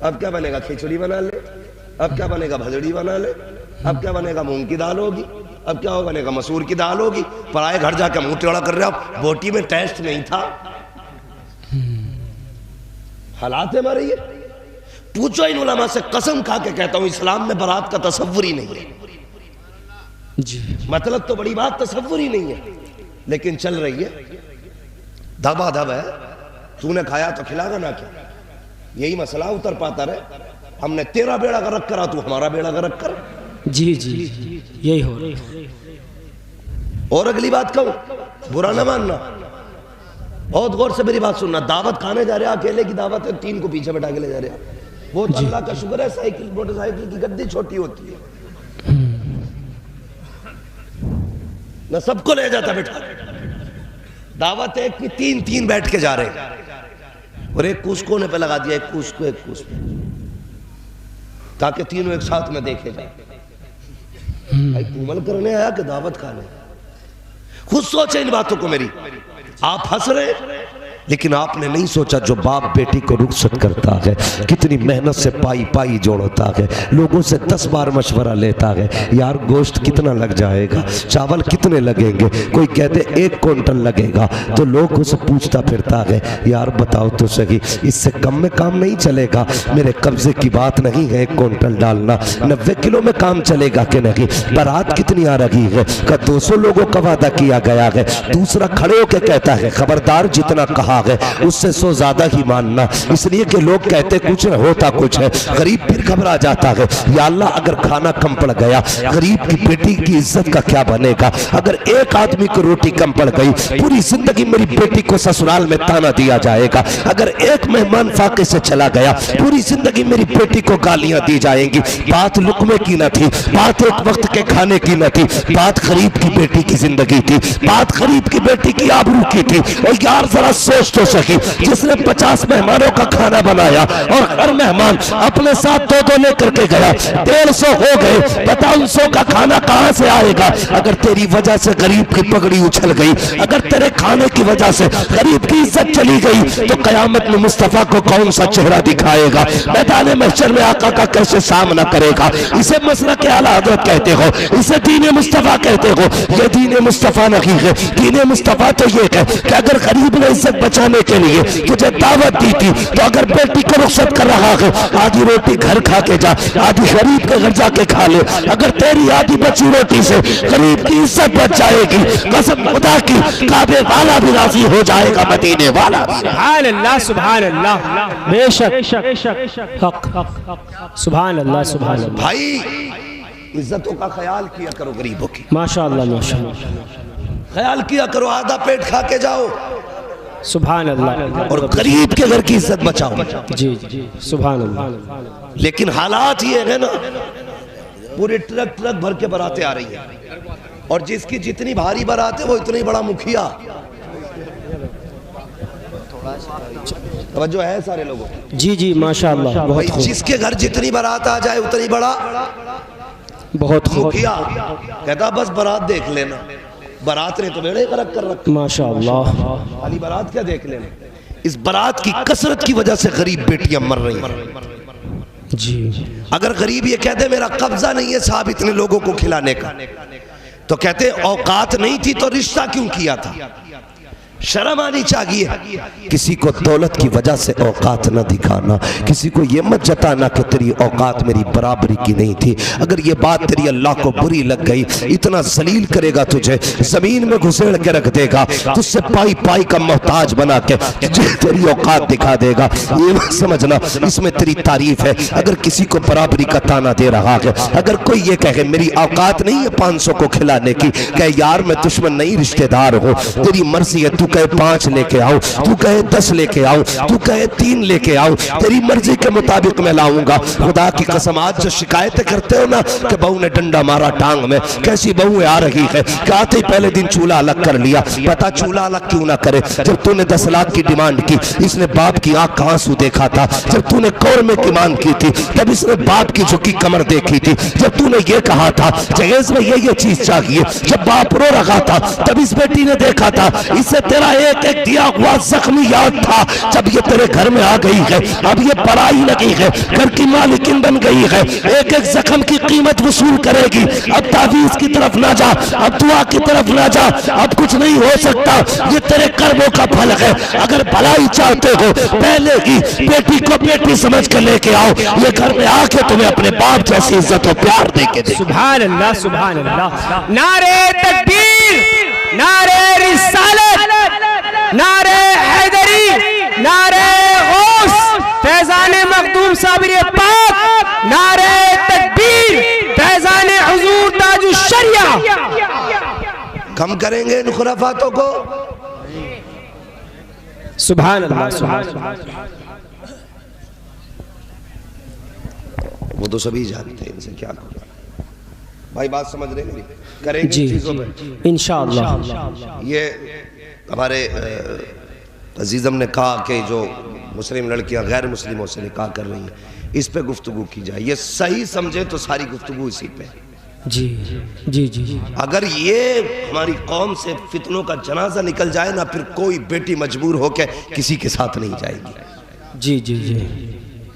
अब क्या बनेगा, खिचड़ी बना ले, अब क्या बनेगा, भजड़ी बना ले, अब क्या बनेगा, मूंग की दाल होगी, अब क्या बनेगा, मसूर की दाल होगी। पराए घर जाकर मुंह टेढ़ा कर रहे हो। बोटी में टेस्ट नहीं था। हालात है हमारे ये। पूछो इन उलमा से, कसम खा के कहता हूं इस्लाम में बारात का तसव्वुर ही नहीं है। जी मतलब तो बड़ी बात, तसव्वुर ही नहीं है, लेकिन चल रही है, दबा दब है। तूने खाया तो खिलागा ना क्या, यही मसला उतर पाता रहे। हमने तेरा बेड़ा गर्क करा, तू हमारा बेड़ा गर्क कर। जी जी यही हो रहा है। और अगली बात कहूं, बुरा ना मानना, बहुत गौर से मेरी बात सुनना। दावत खाने जा रहे हैं, अकेले की दावत है, 3 को पीछे बैठा के ले जा रहे हैं। वो तो अल्लाह का शुक्र है, साइकिल मोटरसाइकिल की गद्दी छोटी होती है ना, सबको ले जाता बैठा। दावत है कि 3 बैठ के जा रहे हैं, और एक कूस कोने पे लगा दिया, एक कूस को एक कूस पे, ताकि तीनों एक साथ में देखे जाए। भाई कुमल करने आया कि दावत खाने? खुद सोचे इन बातों को। मेरी आप हंस रहे, लेकिन आपने नहीं सोचा जो बाप बेटी को रुखसत करता है, कितनी मेहनत से पाई पाई जोड़ता है, लोगों से 10 बार मशवरा लेता है, यार गोश्त कितना लग जाएगा, चावल कितने लगेंगे, कोई कहते 1 क्विंटल लगेगा, तो लोग उसे पूछता फिरता है, यार बताओ तो सही, इससे कम में काम नहीं चलेगा, मेरे कब्जे की बात नहीं है 1 क्विंटल डालना, 90 किलो में काम चलेगा कि नहीं। बारात कितनी आ रही है, का 200 लोगों का वादा किया गया है। दूसरा खड़े होकर कहता है, खबरदार जितना कहा है उससे 100 ज्यादा ही मानना, इसलिए कि लोग कहते कुछ है होता कुछ है। गरीब फिर घबरा जाता है, या अल्लाह अगर खाना कम पड़ गया, गरीब की बेटी की इज्जत का क्या बनेगा। अगर एक आदमी को रोटी कम पड़ गई, पूरी जिंदगी मेरी बेटी को ससुराल में ताना दिया जाएगा। अगर एक मेहमान फाके से चला गया, पूरी जिंदगी मेरी बेटी को गालियां दी जाएंगी। बात लुकमे की न थी, बात एक वक्त के खाने की न थी, बात गरीब की बेटी की जिंदगी थी, बात गरीब की बेटी की आबरू की थी। और यार जरा सोच तो सकी, जिसने 50 मेहमानों का खाना बनाया और हर मेहमान अपने साथ 2-2 लेकर के गया, 150 हो गए, बता 100 का खाना कहां से आएगा। अगर तेरी वजह से गरीब की पगड़ी उछल गई, अगर तेरे खाने की वजह से गरीब की इज्जत चली गई, तो कयामत में मुस्तफा को कौन सा चेहरा दिखाएगा, मैदान महशर में आका का कैसे सामना करेगा। इसे मसलक आला हज़रत कहते हो, इसे दीन मुस्तफा कहते हो। ये दीन मुस्तफा नहीं है, दीन मुस्तफा तो ये है कि अगर गरीब ने इज्जत बचाने के लिए तुझे दावत दी थी, तो अगर बेटी को रुखसत कर रहा है, आधी रोटी घर खा के जा, आधी गरीब के घर जाके खा ले। अगर तेरी आधी बची रोटी से गरीब की इज्जत बच जाएगी, कसम खुदा की, काबे वाला भी राजी हो जाएगा, मदीने वाला भी। सुभान अल्लाह, सुभान अल्लाह, बेशक हक, सुभान अल्लाह, सुभान अल्लाह। भाई इज्जतों का ख्याल किया करो, गरीबों की माशाअल्लाह, माशाअल्लाह, ख्याल किया करो, आधा पेट खा के जाओ, सुभान अल्लाह, और गरीब के घर की इज्जत बचाओ। जी जी सुभान अल्लाह। लेकिन हालात ये है ना, पूरे ट्रक भर के बारातें आ रही है, और जिसकी जितनी भारी बारात है वो इतनी बड़ा मुखिया। तवज्जो है सारे लोगों की? जी जी माशाअल्लाह, बहुत खूब, जिसके घर जितनी बारात आ जाए उतनी बड़ा बहुत खूब, मुखिया। कहता बस बारात देख लेना, बारात ने तो बेड़े गर्क कर रखा, माशाअल्लाह। खाली बारात क्या देख लेना। इस बारात की कसरत की वजह से गरीब बेटियां मर रही हैं। जी अगर गरीब ये कहते मेरा कब्जा नहीं है साहब इतने लोगों को खिलाने का, तो कहते औकात नहीं थी तो रिश्ता क्यों किया था। शर्म आनी चाहिए। किसी को दौलत की वजह से औकात न दिखाना, किसी को ये मत जताना कि तेरी औकात मेरी बराबरी की नहीं थी। अगर ये बात तेरी अल्लाह को बुरी लग गई, इतना जलील करेगा तुझे, जमीन में घुसेड़ के रख देगा, तुझसे पाई पाई का मोहताज बना के तुझे तेरी औकात दिखा देगा। ये मत समझना इसमें तेरी तारीफ है। अगर किसी को बराबरी का ताना दे रहा है, अगर कोई ये कहे मेरी औकात नहीं है 500 को खिलाने की, कहे यार मैं दुश्मन नहीं रिश्तेदार हूँ, तेरी मर्जी है, तू कहे 5 लेके आओ, तू कहे 10 लेके आओ, तू कहे 3 लेके आओ, तेरी मर्जी के मुताबिक मैं लाऊंगा। खुदा की कसम आज जो शिकायतें करते हो ना कि बहू ने डंडा मारा टांग में, कैसी बहू आ रही है कि आते ही पहले दिन चूल्हा अलग कर लिया। पता चूल्हा अलग क्यों ना करे, जब तूने 10 लाख की डिमांड की, इसने बाप की आंख का आंसू देखा था। जब तूने कौरमे की मांग की थी, तब इसने बाप की झुकी कमर देखी थी। जब तूने ये कहा था जहेज में ये चीज चाहिए, जब बाप रो रहा था, तब इस बेटी ने देखा था इससे तेरा एक एक दिया हुआ जख्मी याद था, जब ये तेरे घर में आ गई है, अब ये पढ़ाई लगी है, घर की मालिकिन बन गई है, एक एक जख्म की कीमत वसूल करेगी। अब तावीज की तरफ ना जा, अब दुआ की तरफ ना जा, अब कुछ नहीं हो सकता, ये तेरे कर्मों का फल है। अगर भलाई चाहते हो पहले ही बेटी को बेटी समझ कर लेके आओ, ये घर में आके तुम्हें अपने बाप जैसी इज्जत और प्यार दे के दे। सुभान अल्लाह, सुभान अल्लाह। नारे तकबीर, नारे रिसालत, नारे हैदरी, नारे गौस, फैजान मखदूम साबिर पाक, नारे तकबीर, फैजान हुजूर ताजुश शरिया। कम करेंगे इन खुराफातों को। सुभान अल्लाह, सुभान अल्लाह। वो तो सभी जानते हैं, इनसे क्या करें भाई, बात समझ रहे हैं? करेंगे जी चीजों में इंशाअल्लाह। ये हमारे अजीज़म ने कहा कि जो मुस्लिम लड़कियां गैर मुस्लिमों से निकाह कर रही हैं, इस पे गुफ्तगू की जाए। ये सही समझे तो सारी गुफ्तगू इसी पे। जी जी जी जी। अगर ये हमारी कौम से फितनों का जनाजा निकल जाए ना, फिर कोई बेटी मजबूर होकर किसी के साथ नहीं जाएगी। जी जी जी।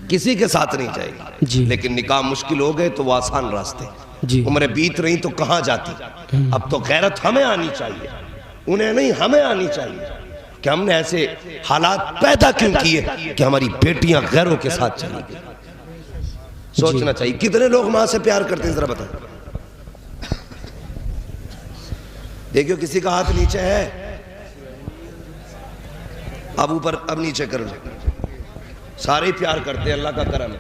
किसी के साथ नहीं जाएगी जी। लेकिन निकाह मुश्किल हो गए तो वो आसान रास्ते, जी। उम्र बीत रही तो कहाँ जाती। अब तो गैरत हमें आनी चाहिए, उन्हें नहीं, हमें आनी चाहिए कि हमने ऐसे हालात पैदा क्यों किए कि हमारी बेटियां गैरों के साथ चली गई। सोचना चाहिए। कितने लोग मां से प्यार करते हैं, जरा बताएं। देखियो किसी का हाथ नीचे है, अब ऊपर, अब नीचे कर लो। सारे ही प्यार करते हैं, अल्लाह का करम है।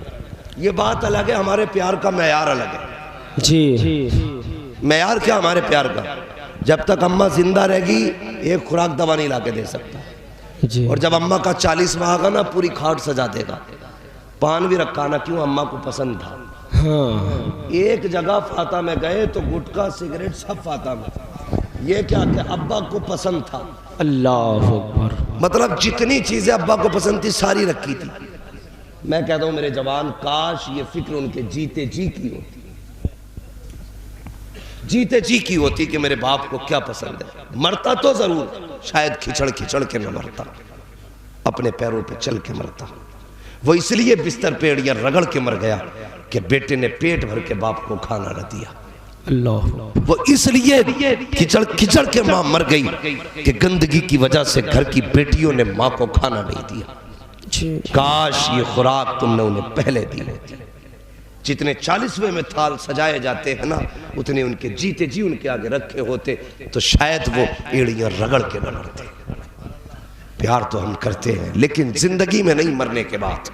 ये बात अलग है, हमारे प्यार का मैयार अलग है। जी। मैयार क्या हमारे प्यार का? जब तक अम्मा जिंदा रहेगी एक खुराक दवा नहीं लाके दे सकता। जी। और जब अम्मा का 40वां आगा ना, पूरी खाट सजा देगा। पान भी रखा ना, क्यों? अम्मा को पसंद था। हाँ। एक जगह फाता में गए तो गुटखा सिगरेट सब फाता में। ये क्या कि अब्बा को पसंद था। अल्लाह अकबर। मतलब जितनी चीजें अब्बा को पसंद थी सारी रखी थी। मैं कहता हूं मेरे जवान, काश ये फिक्र उनके जीते जी की होती, जीते जी की होती कि मेरे बाप को क्या पसंद है। मरता तो जरूर, शायद खिचड़ खिचड़ के न मरता, अपने पैरों पे चल के मरता। वो इसलिए बिस्तर पे एड़ियां रगड़ के मर गया कि बेटे ने पेट भर के बाप को खाना न दिया। अल्लाह। वो इसलिए खिचड़ खिचड़ के मां मर गई कि गंदगी की वजह से घर की बेटियों ने मां को खाना नहीं दिया। काश ये खुराक तुमने उन्हें पहले दी होती। जितने 40वें में थाल सजाए जाते हैं ना, उतने उनके जीते जी उनके आगे रखे होते तो शायद वो एड़ियां रगड़ के न मरते। प्यार तो हम करते हैं लेकिन जिंदगी में नहीं, मरने के बाद।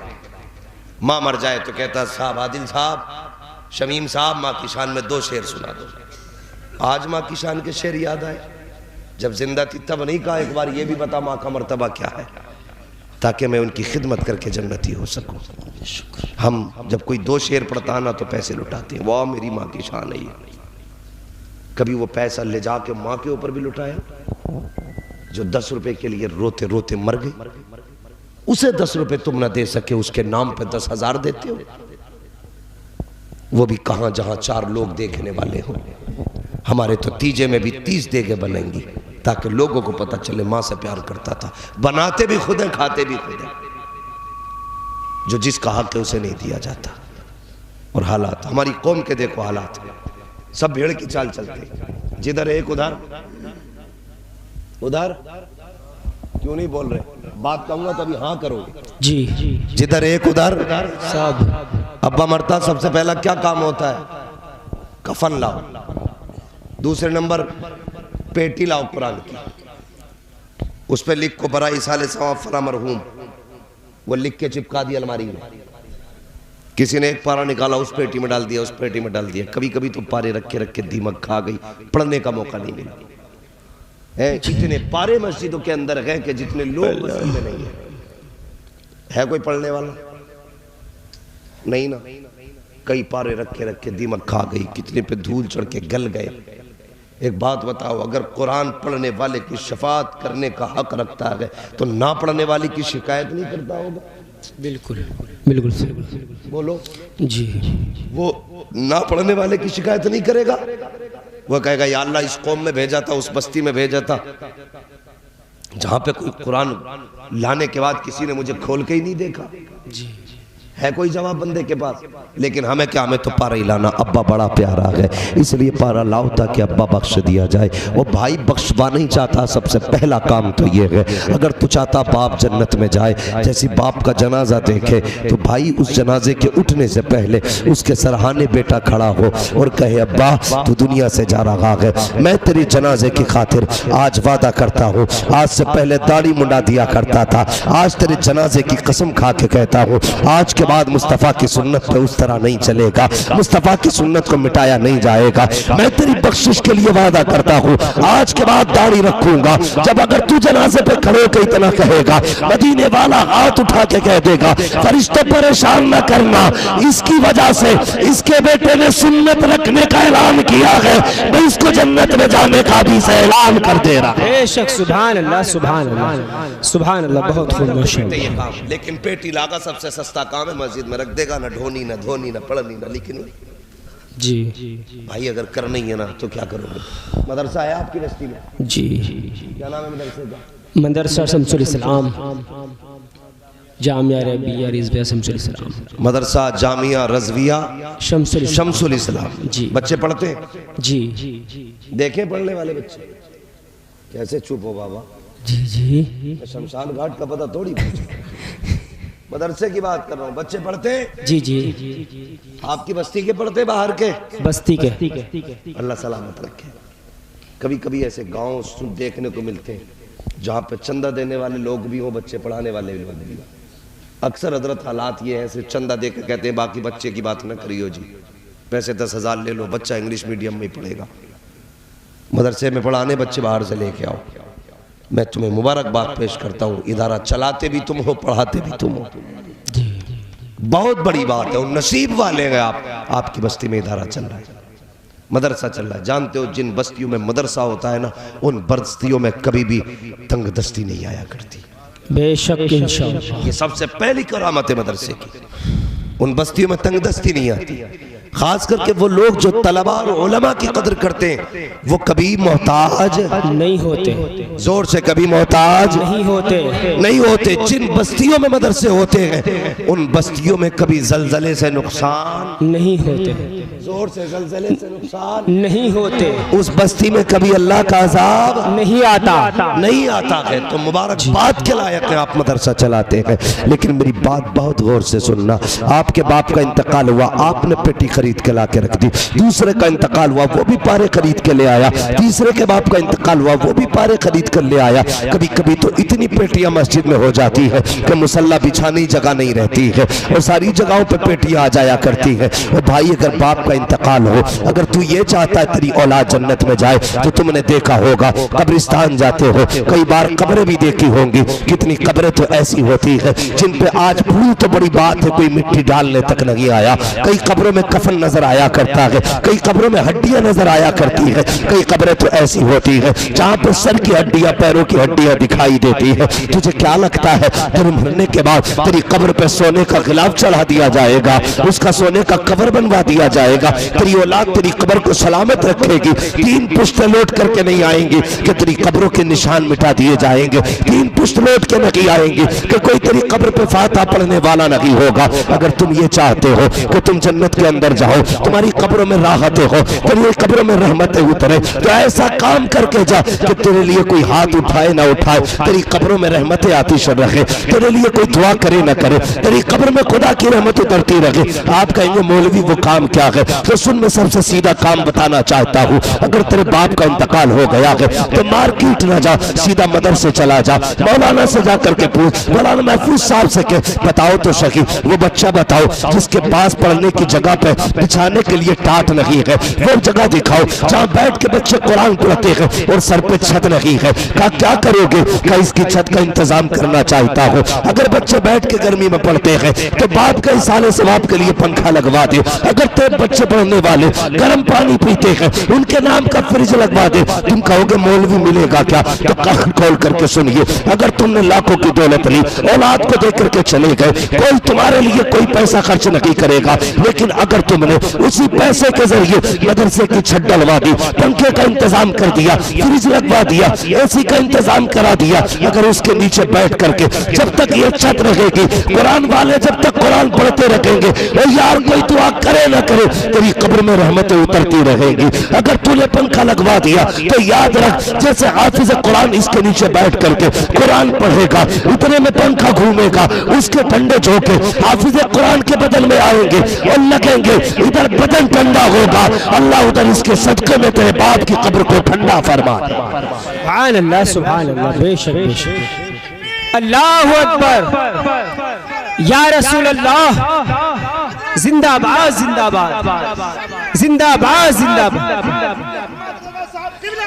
माँ मर जाए तो कहता साहब, आदिल साहब, शमीम साहब, माँ की शान में 2 शेर सुना दो। आज माँ की शान के शेर याद आए, जब जिंदा थी तब नहीं कहा एक बार ये भी बता माँ का मर्तबा क्या है, ताकि मैं उनकी खिदमत करके जन्नती हो सकूं। हम जब कोई 2 शेर पढ़ता ना तो पैसे लुटाते हैं, वाह मेरी माँ की शान है ये। कभी वो पैसा ले जाके माँ के ऊपर भी लुटाया जो 10 रुपए के लिए रोते रोते मर गई। उसे 10 रुपए तुम ना दे सके, उसके नाम पे 10,000 देते हो। वो भी कहां, जहां 4 लोग देखने वाले हो। हमारे तो तीजे में भी 30 देगे बनेंगी ताकि लोगों को पता चले मां से प्यार करता था। बनाते भी खुद हैं, खाते भी खुद हैं। जो जिसका हक है उसे नहीं दिया जाता। और हालात हमारी कौम के देखो, हालात सब भेड़ की चाल चलते। जिधर एक उधर उधर, क्यों नहीं बोल रहे? बात कहूंगा तभी हाँ करोगे। जी। जिधर एक उधर सब। अब्बा मरता सबसे पहला क्या काम होता है? कफन लाओ। दूसरे नंबर पेटी लाओ कुरान की, उस पर लिख को बराई साले सवा फला मरहूम, वो लिख के चिपका दिया अलमारी में। किसी ने एक पारा निकाला, उस पेटी में डाल दिया, उस पेटी में डाल दिया। कभी कभी तो पारे रख के दीमक खा गई, पढ़ने का मौका नहीं मिला। जितने पारे मस्जिदों के अंदर है कि जितने लोग मस्जिद में नहीं है कोई पढ़ने वाला नहीं ना। कई पारे रखे दीमक खा गई, कितने पे धूल चढ़ के गल गए। एक बात बताओ, अगर कुरान पढ़ने वाले की शफाअत करने का हक रखता है तो ना पढ़ने वाले की शिकायत नहीं करता होगा? बिल्कुल बिल्कुल सही बोलो जी। वो ना पढ़ने वाले की शिकायत नहीं करेगा। वो कहेगा या अल्लाह इस कौम में भेजा था, उस बस्ती में भेजा था, जहां पे कोई कुरान लाने के बाद किसी ने मुझे खोल के ही नहीं देखा। है कोई जवाब बंदे के पास? लेकिन हमें क्या, हमें तो पारा ही लाना। अब्बा बड़ा प्यारा है, इसलिए पारा लाओ ताकि अब्बा बख्श दिया जाए। वो भाई बख्शवा नहीं चाहता, सबसे पहला काम तो ये है, अगर तू चाहता बाप जन्नत में जाए, जैसे बाप का जनाजा देखे तो भाई उस जनाजे के उठने से पहले उसके सरहाने बेटा खड़ा हो और कहे अब्बा तू दुनिया से जा रहा है, मैं तेरी जनाजे की खातिर आज वादा करता हूँ, आज से पहले दाढ़ी मुंडा दिया करता था, आज तेरे जनाजे की कसम खा के कहता हूँ आज के बाद मुस्तफ़ा की सुन्नत पे उस तरह नहीं चलेगा, मुस्तफ़ा की सुन्नत को मिटाया नहीं जाएगा। मैं तेरी बख्शिश के लिए वादा करता हूँ आज के बाद दाढ़ी रखूंगा। जब अगर तू जनाजे पे खड़े होकर इतना कहेगा, मदीने वाला हाथ उठा के कह देगा फरिश्ते परेशान न करना, इसकी वजह से इसके बेटे ने सुन्नत रखने का ऐलान किया है, मैं इसको जन्नत में जाने का भी ऐलान कर दे रहा। बेशक सुभान अल्लाह सुभान अल्लाह सुभान अल्लाह, बहुत खूब माशाअल्लाह। लेकिन पेटी लागा सबसे सस्ता काम है, मस्जिद में रख देगा, ना ढोनी ना धोनी ना पढ़नी ना लिखनी। जी भाई अगर करना ही है ना तो क्या करोगे? मदरसा है आपकी बस्ती में? जी। क्या नाम है मदरसे का? मदरसा शम्सुल इस्लाम जामिया रबिया रिजविया शम्सुल इस्लाम। मदरसा जामिया रज़विया शम्सुल इस्लाम। जी। बच्चे पढ़ते हैं? जी। देखे पढ़ने वाले बच्चे? कैसे चुप हो बाबा? जी जी। शमशान घाट का पता थोड़ी मदरसे की बात कर रहा हूँ। बच्चे पढ़ते हैं? जी जी। आपकी बस्ती के पढ़ते, बाहर के? बस्ती के। अल्लाह सलामत रखे। कभी कभी ऐसे गांव देखने को मिलते हैं जहाँ पे चंदा देने वाले लोग भी हो, बच्चे पढ़ाने वाले लोग भी हो। अक्सर हजरत हालात ये है, सिर्फ चंदा दे के कहते हैं बाकी बच्चे की बात ना करियो जी, पैसे 10,000 ले लो, बच्चा इंग्लिश मीडियम में ही पढ़ेगा। मदरसे में पढ़ाने बच्चे बाहर से लेके आओ। मैं तुम्हें मुबारकबाद पेश करता हूँ, इदारा चलाते भी तुम हो, पढ़ाते भी तुम हो, बहुत बड़ी बात है। और नसीब वाले हैं आप, आपकी बस्ती में इदारा चल रहा है, मदरसा चल रहा है। जानते हो जिन बस्तियों में मदरसा होता है ना, उन बस्तियों में कभी भी तंग दस्ती नहीं आया करती। बेशक इंशाअल्लाह, ये सबसे पहली करामत है मदरसे की। उन बस्तियों में तंग दस्ती नहीं आती। खास करके वो लोग जो तलबा और उलमा की कदर करते हैं वो कभी मोहताज नहीं होते, जोर से कभी मोहताज नहीं होते। जिन बस्तियों में मदरसे होते हैं उन बस्तियों में कभी जलजले से नुकसान नहीं होते, जोर से जलजले से नुकसान नहीं होते। उस बस्ती में कभी अल्लाह का अजाब नहीं आता है। तो मुबारकबाद के लायक है आप मदरसा चलाते हैं। लेकिन मेरी बात बहुत गौर से सुनना, आपके बाप का इंतकाल हुआ, आपने पेटी खरीद के ला के रख दी, दूसरे का इंतकाल हुआ वो भी पारे खरीद के ले आया, तीसरे के बाप का इंतकाल हुआ वो भी पारे खरीद कर ले आया। कभी कभी तो इतनी पेटियां मस्जिद में हो जाती है कि मुसल्ला बिछाने जगह नहीं रहती है और सारी जगहों पे पेटियां आ जाया करती है। और भाई अगर बाप का इंतकाल हो, अगर तू ये चाहता है तेरी औलाद जन्नत में जाए, तो तुमने देखा होगा कब्रिस्तान जाते हो, कई बार कब्रें भी देखी होंगी, कितनी कब्रें तो ऐसी होती है जिन पे आज भूल तो बड़ी बात है, कोई मिट्टी डालने तक नहीं आया। कई कब्रों में कफन नजर आया करता है, कई कब्रों में हड्डियां नजर आया करती है, कई कब्रें तो ऐसी होती है जहां पर सर की हड्डियां, पैरों की हड्डियां दिखाई देती है। तुझे क्या लगता है तेरे मरने के बाद तेरी कब्र पे सोने का गिलाफ चढ़ा दिया जाएगा, उसका सोने का कवर बनवा दिया जाएगा, तेरी औलाद तेरी कब्र को सलामत रखेगी, 3 पुश्तें लौट करके नहीं आएंगी कि तेरी कब्रों के निशान मिटा दिए जाएंगे, 3 पुश्त लौट के नहीं आएंगी कि कोई तेरी कब्र पे फातिहा पढ़ने वाला नहीं होगा। अगर तुम ये चाहते हो कि तुम जन्नत के अंदर जाओ, तुम्हारी कब्रों में राहतें हो, तेरी कब्रों में रहमतें उतरे, तो ऐसा काम करके जा कि तेरे लिए कोई हाथ उठाए ना उठाए, तेरी कब्रों में रहमतें आतिश रखे, तेरे लिए कोई दुआ करे ना करे, तेरी कब्र में खुदा की रहमत उतरती रहे। आप कहेंगे मौलवी वो काम क्या है? तो सुन, मैं सबसे सीधा काम बताना चाहता हूँ। अगर तेरे बाप का इंतकाल हो गया है तो मार्केट ना जा, सीधा मदरसे चला जा, मौलाना से जा करके पूछ, मौलाना महफूज साहब से के बताओ तो सही, वो बच्चा बताओ जिसके पास पढ़ने की जगह पे बिछाने के लिए टाट नहीं है, वो जगह दिखाओ जहाँ बैठ के बच्चे कुरान पढ़ते हैं और सर पे छत नहीं है। कहा क्या करोगे? कहा इसकी छत का इंतजाम करना चाहता हूँ। अगर बच्चे बैठ के गर्मी में पढ़ते हैं तो बाप के साले सवाब के लिए पंखा लगवा दे। अगर तेरे बच्चे पढ़ने वाले गर्म पानी पीते हैं, उनके नाम का फ्रिज लगवा दे। तुम कहोगे मौलवी मिलेगा क्या? तो कान खोल करके सुनिए, अगर तुमने लाखों की दौलत ली, औलाद को दे करके चले गए, कोई तुम्हारे लिए कोई पैसा खर्च नहीं करेगा, लेकिन अगर तुम तुमने उसी पैसे के जरिए मदरसे की छत डलवा दी, पंखे का इंतजाम कर दिया, फ्रिज लगवा दिया, एसी का इंतजाम करा दिया। अगर उसके नीचे बैठ करके जब तक ये छत रहेगी, कुरान वाले जब तक कुरान पढ़ते रखेंगे, और यार कोई दुआ करे ना करे, तेरी कब्र में रहमतें उतरती रहेगी। अगर तूने पंखा लगवा दिया तो याद रख, जैसे हाफिज कुरान इसके नीचे बैठ करके कुरान पढ़ेगा, उतने में पंखा घूमेगा, उसके ठंडे झोंके हाफिज कुरान के बदन में आएंगे और लगेंगे, इधर बदन ठंडा होगा, अल्लाह उधर इसके सदके में तेरे बाप की कब्र को ठंडा फरमा। सुभान अल्लाह, सुभान अल्लाह, बेशक बेशक। अल्लाहु अकबर, या रसूल अल्लाह, जिंदाबाद जिंदाबाद जिंदाबाद जिंदाबाद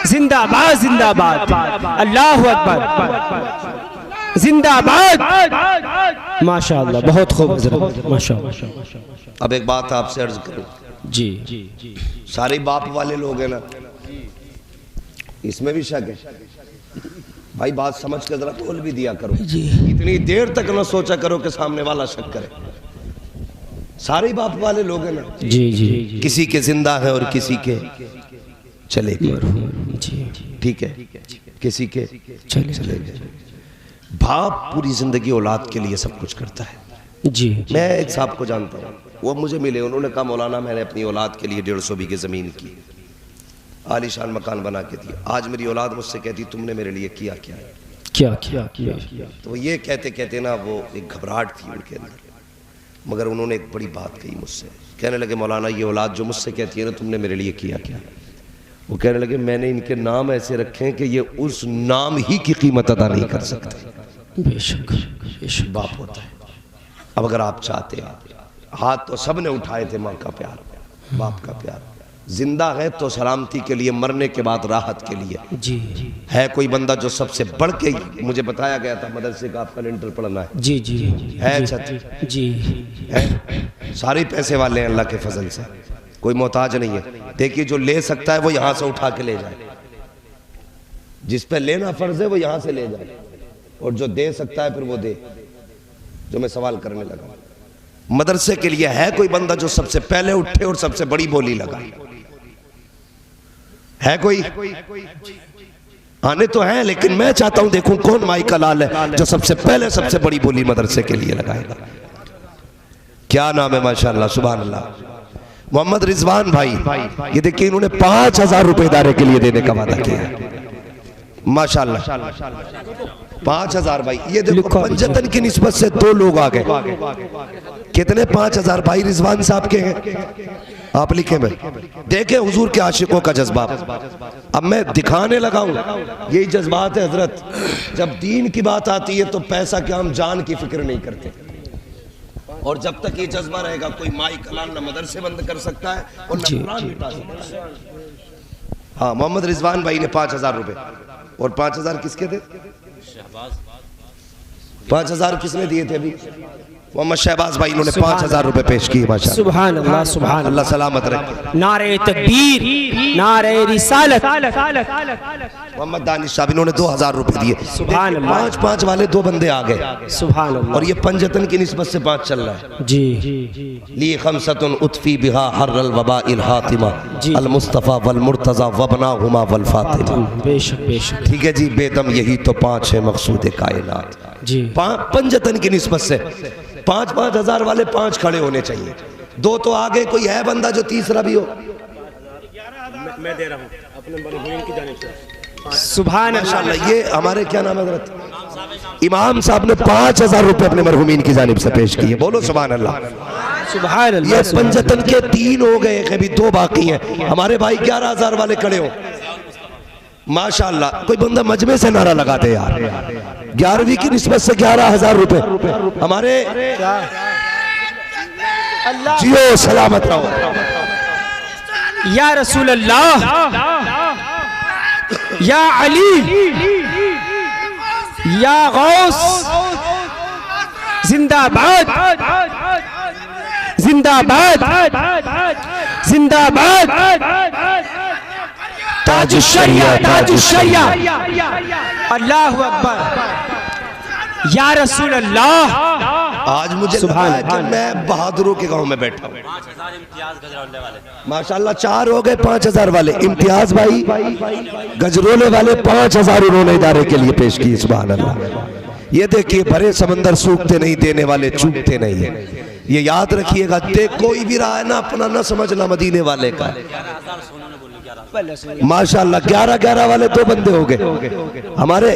जिंदाबाद जिंदाबाद, अल्लाहु अकबर, जिंदाबाद। माशाअल्लाह, बहुत खूब हज़रत, माशाअल्लाह। अब एक बात आपसे अर्ज करूं, जी, सारे बाप वाले लोग हैं ना, इसमें भी शक है भाई, बात समझ के जरा तोल भी दिया करो जी। इतनी देर तक ना सोचा करो कि सामने वाला शक करे। सारे बाप वाले लोग हैं ना जी जी, किसी के जिंदा है और किसी के चले गए, ठीक है, किसी के चले गए। बाप पूरी जिंदगी औलाद के लिए सब कुछ करता है जी। मैं एक साहब को जानता हूँ, वो मुझे मिले, उन्होंने कहा मौलाना मैंने अपनी औलाद के लिए 150 बीघे ज़मीन की, आलीशान मकान बना के दिया। आज मेरी औलाद मुझसे कहती तुमने मेरे लिए किया क्या है, क्या किया किया। तो ये कहते कहते ना वो एक घबराहट थी उनके अंदर, मगर उन्होंने एक बड़ी बात कही मुझसे, कहने लगे मौलाना ये औलाद जो मुझसे कहती है ना तुमने मेरे लिए किया क्या, वो कहने लगे मैंने इनके नाम ऐसे रखे हैं कि ये उस नाम ही की कीमत अदा नहीं कर सकते। बेशक बेशक, बाप होता है। अब अगर आप चाहते हैं, हाथ तो सबने उठाए थे, माँ का प्यार, बाप का प्यार, जिंदा है तो सलामती के लिए, मरने के बाद राहत के लिए जी। है कोई बंदा जो सबसे बढ़ के, मुझे बताया गया था मदरसे का आपका लिंटर पढ़ना है जी जी है, छत जी है, सारे पैसे वाले हैं अल्लाह के फजल से, कोई मोहताज नहीं है। देखिए जो ले सकता है वो यहाँ से उठा के ले जाए, जिस पे लेना फर्ज है वो यहाँ से ले जाए, और जो दे सकता है फिर वो दे। जो मैं सवाल करने लगा, मदरसे के लिए है कोई बंदा जो सबसे पहले उठे और सबसे बड़ी बोली लगाए, है कोई? आने तो है, लेकिन मैं चाहता हूं देखूं कौन माई का लाल है जो सबसे पहले सबसे बड़ी बोली मदरसे के लिए लगाएगा। क्या नाम है? माशाअल्लाह, सुभान अल्लाह। मोहम्मद रिजवान भाई, ये देखिए इन्होंने 5000 रुपए इदारे के लिए देने का वादा किया है, माशाअल्लाह। 5000 भाई, ये देखो पंजतन की निस्बत से 2 लोग आ गए। कितने? 5000 भाई रिजवान साहब के हैं, आप लिखे में देखे हुजूर के आशिकों का जज्बा। अब मैं दिखाने लगा हूं, यही जज्बात है हजरत। जब दीन की बात आती है तो पैसा क्या, हम जान की फिक्र नहीं करते, और जब तक ये जज्बा रहेगा कोई माई कलाम न मदरसे बंद कर सकता है और न कुरान मिटा सकता है। हाँ, मोहम्मद रिजवान भाई ने 5000 रुपए, और 5000 किसके थे? 5000 किसने दिए थे? अभी मोहम्मद शहबाज भाई, इन्होंने 5000 रुपए पेश किए। माशाअल्लाह, सुभान अल्लाह, सुभान अल्लाह सलामत रखे। नारे तकबीर, नारे रिसालत। मोहम्मद दानिश साहब, इन्होंने 2000 रुपए दिए। सुभान अल्लाह। 5-5 वाले 2 बंदे आ गए, सुभान अल्लाह। और ये पंजतन की निस्बत से 5 चल रहा है जी। ली खमसतुन उतफी बिहा हर्रल वबाइल हातिमा अल मुस्तफा वल मुर्तजा वबनाहुमा वल फातिमा। बेशक बेशक, ठीक है जी, बेदम यही तो 5 है मकसूद कायनात जी। पंजतन की निस्बत से 5-5 हजार वाले 5 खड़े होने चाहिए। 2 तो आगे, कोई है बंदा जो तीसरा भी हो? मैं दे रहा हूँ अपने मरहूम की जानिब से। सुभान माशाअल्लाह। ये हमारे क्या नाम है हजरत? इमाम साहब ने 5000 रुपए अपने मरहूमीन की जानिब से पेश किए। बोलो सुभान अल्लाह, सुभान अल्लाह। ये पंजतन के 3 हो गए, अभी 2 बाकी हैं। हमारे भाई 11000 वाले खड़े हो, माशाअल्लाह। कोई बंदा मजमे से नारा लगा दे यार। 11वीं की निस्बत से 11000 रुपए हमारे। जियो सलामत रहो। या रसूल अल्लाह, या अली, या गौस, जिंदाबाद जिंदाबाद जिंदाबाद। ताज शरिया, ताज शरिया। अल्लाहु अकबर। या रसूल अल्लाह, आज मुझे लगा है कि मैं बहादुरों के गांव में बैठा हूँ। 5000 इम्तियाज गजरौले वाले माशाल्लाह 4 हो गए, 5000 वाले इम्तियाज भाई गजरोले वाले 5000 उन्होंने इदारे के लिए पेश किए। सुभान अल्लाह। ये देखिए भरे समंदर सूखते नहीं, देने वाले चूकते नहीं है। ये याद रखिएगा। देख कोई भी रहा है ना अपना ना समझना, मदीने वाले का। 11,000 सोनू ने बोली माशाल्लाह 11 वाले 2 बंदे हो गए हमारे।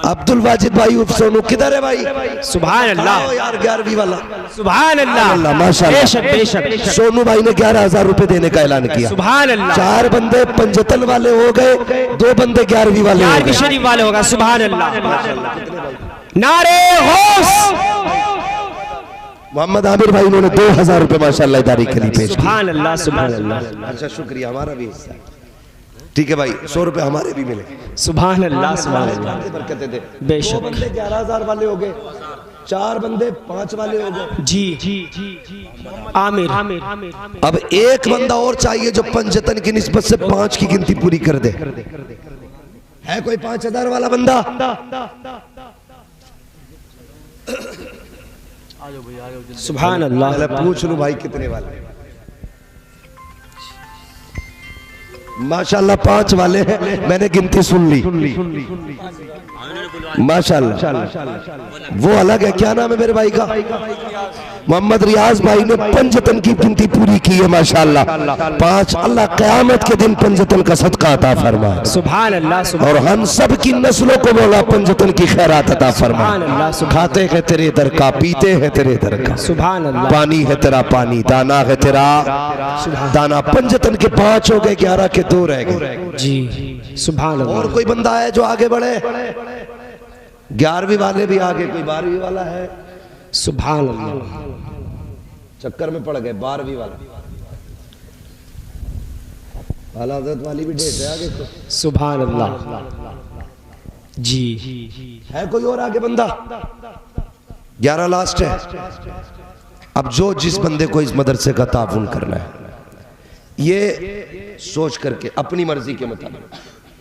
अब्दुल वाजिद भाई उर्फ सोनू किधर है भाई? सुभान अल्लाह यार 11वीं वाला। सुभान अल्लाह माशाल्लाह। बेशक सोनू भाई ने 11,000 रुपए देने का ऐलान किया। सुभान अल्लाह। 4 बंदे पंजतन वाले हो गए, 2 बंदे 11वीं वाले हो गए। शरीफ वाले होगा। सुभान अल्लाह। नारे होश। मोहम्मद आमिर भाई उन्होंने 2000 रुपए माशाल्लाह इदारे के लिए पेश किए। सुभान अल्लाह सुभान अल्लाह। अच्छा शुक्रिया, हमारा भी हिस्सा। ठीक है भाई 100 रुपए हमारे भी मिले। सुभान अल्लाह सुभान अल्लाह। बरकतें दे। बेशक। 2 बंदे 11,000 वाले हो गए, 4 बंदे 5 वाले हो गए। जी आमिर। अब एक बंदा और चाहिए जो पंजतन की निस्बत से 5 की गिनती पूरी कर दे। है कोई 5000 वाला बंदा? सुभान अल्लाह। पहले पूछ लूं भाई कितने वाले? माशाल्लाह 5 वाले हैं, मैंने गिनती सुन ली। माशाल्लाह। वो अलग है, क्या नाम है मेरे भाई का? मोहम्मद रियाज भाई ने पंजतन की गिनती पूरी की है माशाल्लाह। 5। अल्लाह क़यामत के दिन पंजतन का सदका अता फरमाए। सुभान अल्लाह। और हम सब की नस्लों को मौला पंजतन की खैरात अता फरमाए। खाते हैं तेरे दर का, पीते हैं तेरे दर का। सुभान अल्लाह। पानी है तेरा पानी, दाना है तेरा दाना। पंजतन के 5 हो गए, 11 के 2 रह गए। जी सुभान अल्लाह। और कोई बंदा है जो आगे बढ़े? 11वीं वाले भी आगे, कोई 12वीं वाला है? सुभान अल्लाह। चक्कर में पड़ गए 12वीं वाला। आला हज़रत वाली भी डेट है आगे तो। सुभान अल्लाह। जी है कोई और आगे बंदा? 11 लास्ट है। अब जो जिस बंदे को इस मदरसे का ताउन करना है, ये सोच करके अपनी मर्जी के मुताबिक,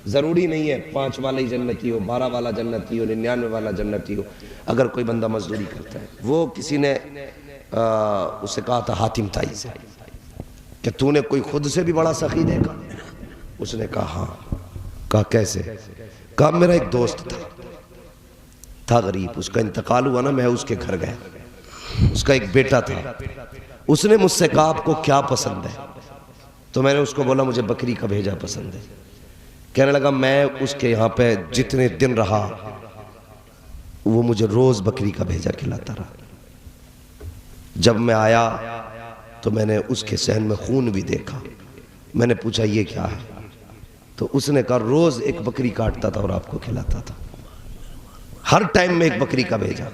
जरूरी नहीं है 5 वाला ही जन्नती हो, 12 वाला जन्नती हो, 99 वाला जन्नती हो। अगर कोई बंदा मजदूरी करता है, वो किसी ने उसे कहा था हातिम ताई से कि तूने कोई खुद से भी बड़ा सखी देखा? उसने कहा हाँ। कहा कैसे? कहा मेरा एक दोस्त था गरीब, उसका इंतकाल हुआ ना, मैं उसके घर गया, उसका एक बेटा था। उसने मुझसे कहा आपको क्या पसंद है? तो मैंने उसको बोला मुझे बकरी का भेजा पसंद है। कहने लगा मैं उसके यहाँ पे जितने दिन रहा वो मुझे रोज बकरी का भेजा खिलाता रहा। जब मैं आया तो मैंने उसके सहन में खून भी देखा। मैंने पूछा ये क्या है? तो उसने कहा रोज एक बकरी काटता था और आपको खिलाता था, हर टाइम में एक बकरी का भेजा।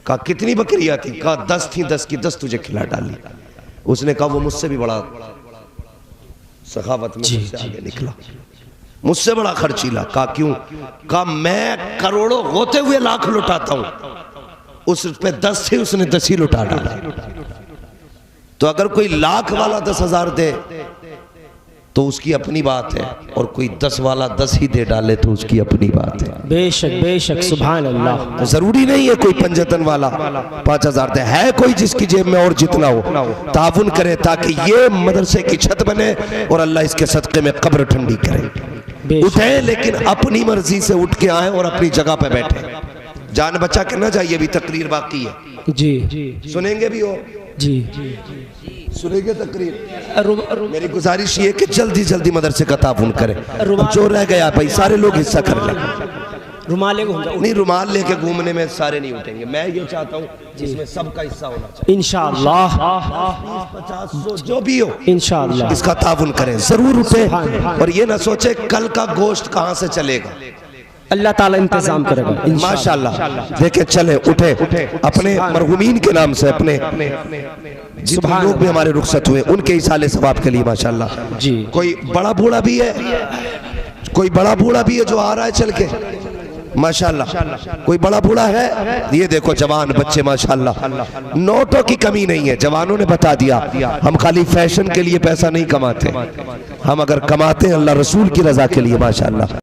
कहा कितनी बकरियां थी? कहा 10 थी, 10 की 10 तुझे खिला डाली। उसने कहा वो मुझसे भी बड़ा सखावत में मुझसे आगे निकला, मुझसे बड़ा खर्चीला। कहा क्यों? कहा मैं करोड़ों होते हुए लाख लुटाता हूं, उस पे 10 थे, उसने 10 ही लुटा डाला। तो अगर कोई लाख वाला 10,000 दे तो उसकी अपनी बात है, और कोई 10 वाला 10 ही दे डाले तो उसकी अपनी बात है। बेशक बेशक सुभान अल्लाह। तो जरूरी नहीं है कोई पंजतन वाला 5,000 दे, है कोई जिसकी जेब में और जितना हो ताउन करे ताकि ये मदरसे की छत बने और अल्लाह इसके सदक़े में कब्र ठंडी करे। उठे लेकिन अपनी मर्जी से उठ के आए और अपनी जगह पे बैठे, जान बचा के ना जाइए। अभी तकरीर बाकी है, जी सुनेंगे भी हो? जी सुनेंगे तकरीर। मेरी गुजारिश ये कि जल्दी जल्दी मदरसे का ताउन करें। जो रह गया भाई सारे लोग हिस्सा कर लें। रुमाल नहीं, रुमाल लेके घूमने में सारे नहीं उठेंगे। मैं ये चाहता हूँ इसमें सबका हिस्सा होना चाहिए इंशाअल्लाह। 50, 100 जो भी हो इंशाअल्लाह इसका ताउन करें, जरूर उठे। और ये ना सोचे कल का गोश्त कहाँ से चलेगा, अल्लाह ताला इंतजाम करेगा माशाल्लाह। देखे चले उठे अपने मरहुमीन के नाम से, अपने जितने लोग भी हमारे रुखसत हुए उनके इसाले सवाब के लिए माशाल्लाह। जी कोई बड़ा बूढ़ा भी है, कोई बड़ा बूढ़ा भी है जो आ रहा है चल के माशाल्लाह। कोई बड़ा बूढ़ा है, ये देखो जवान बच्चे माशाल्लाह। नोटों की कमी नहीं है, जवानों ने बता दिया हम खाली फैशन के लिए पैसा नहीं कमाते, हम अगर कमाते हैं अल्लाह रसूल की रजा के लिए माशाल्लाह।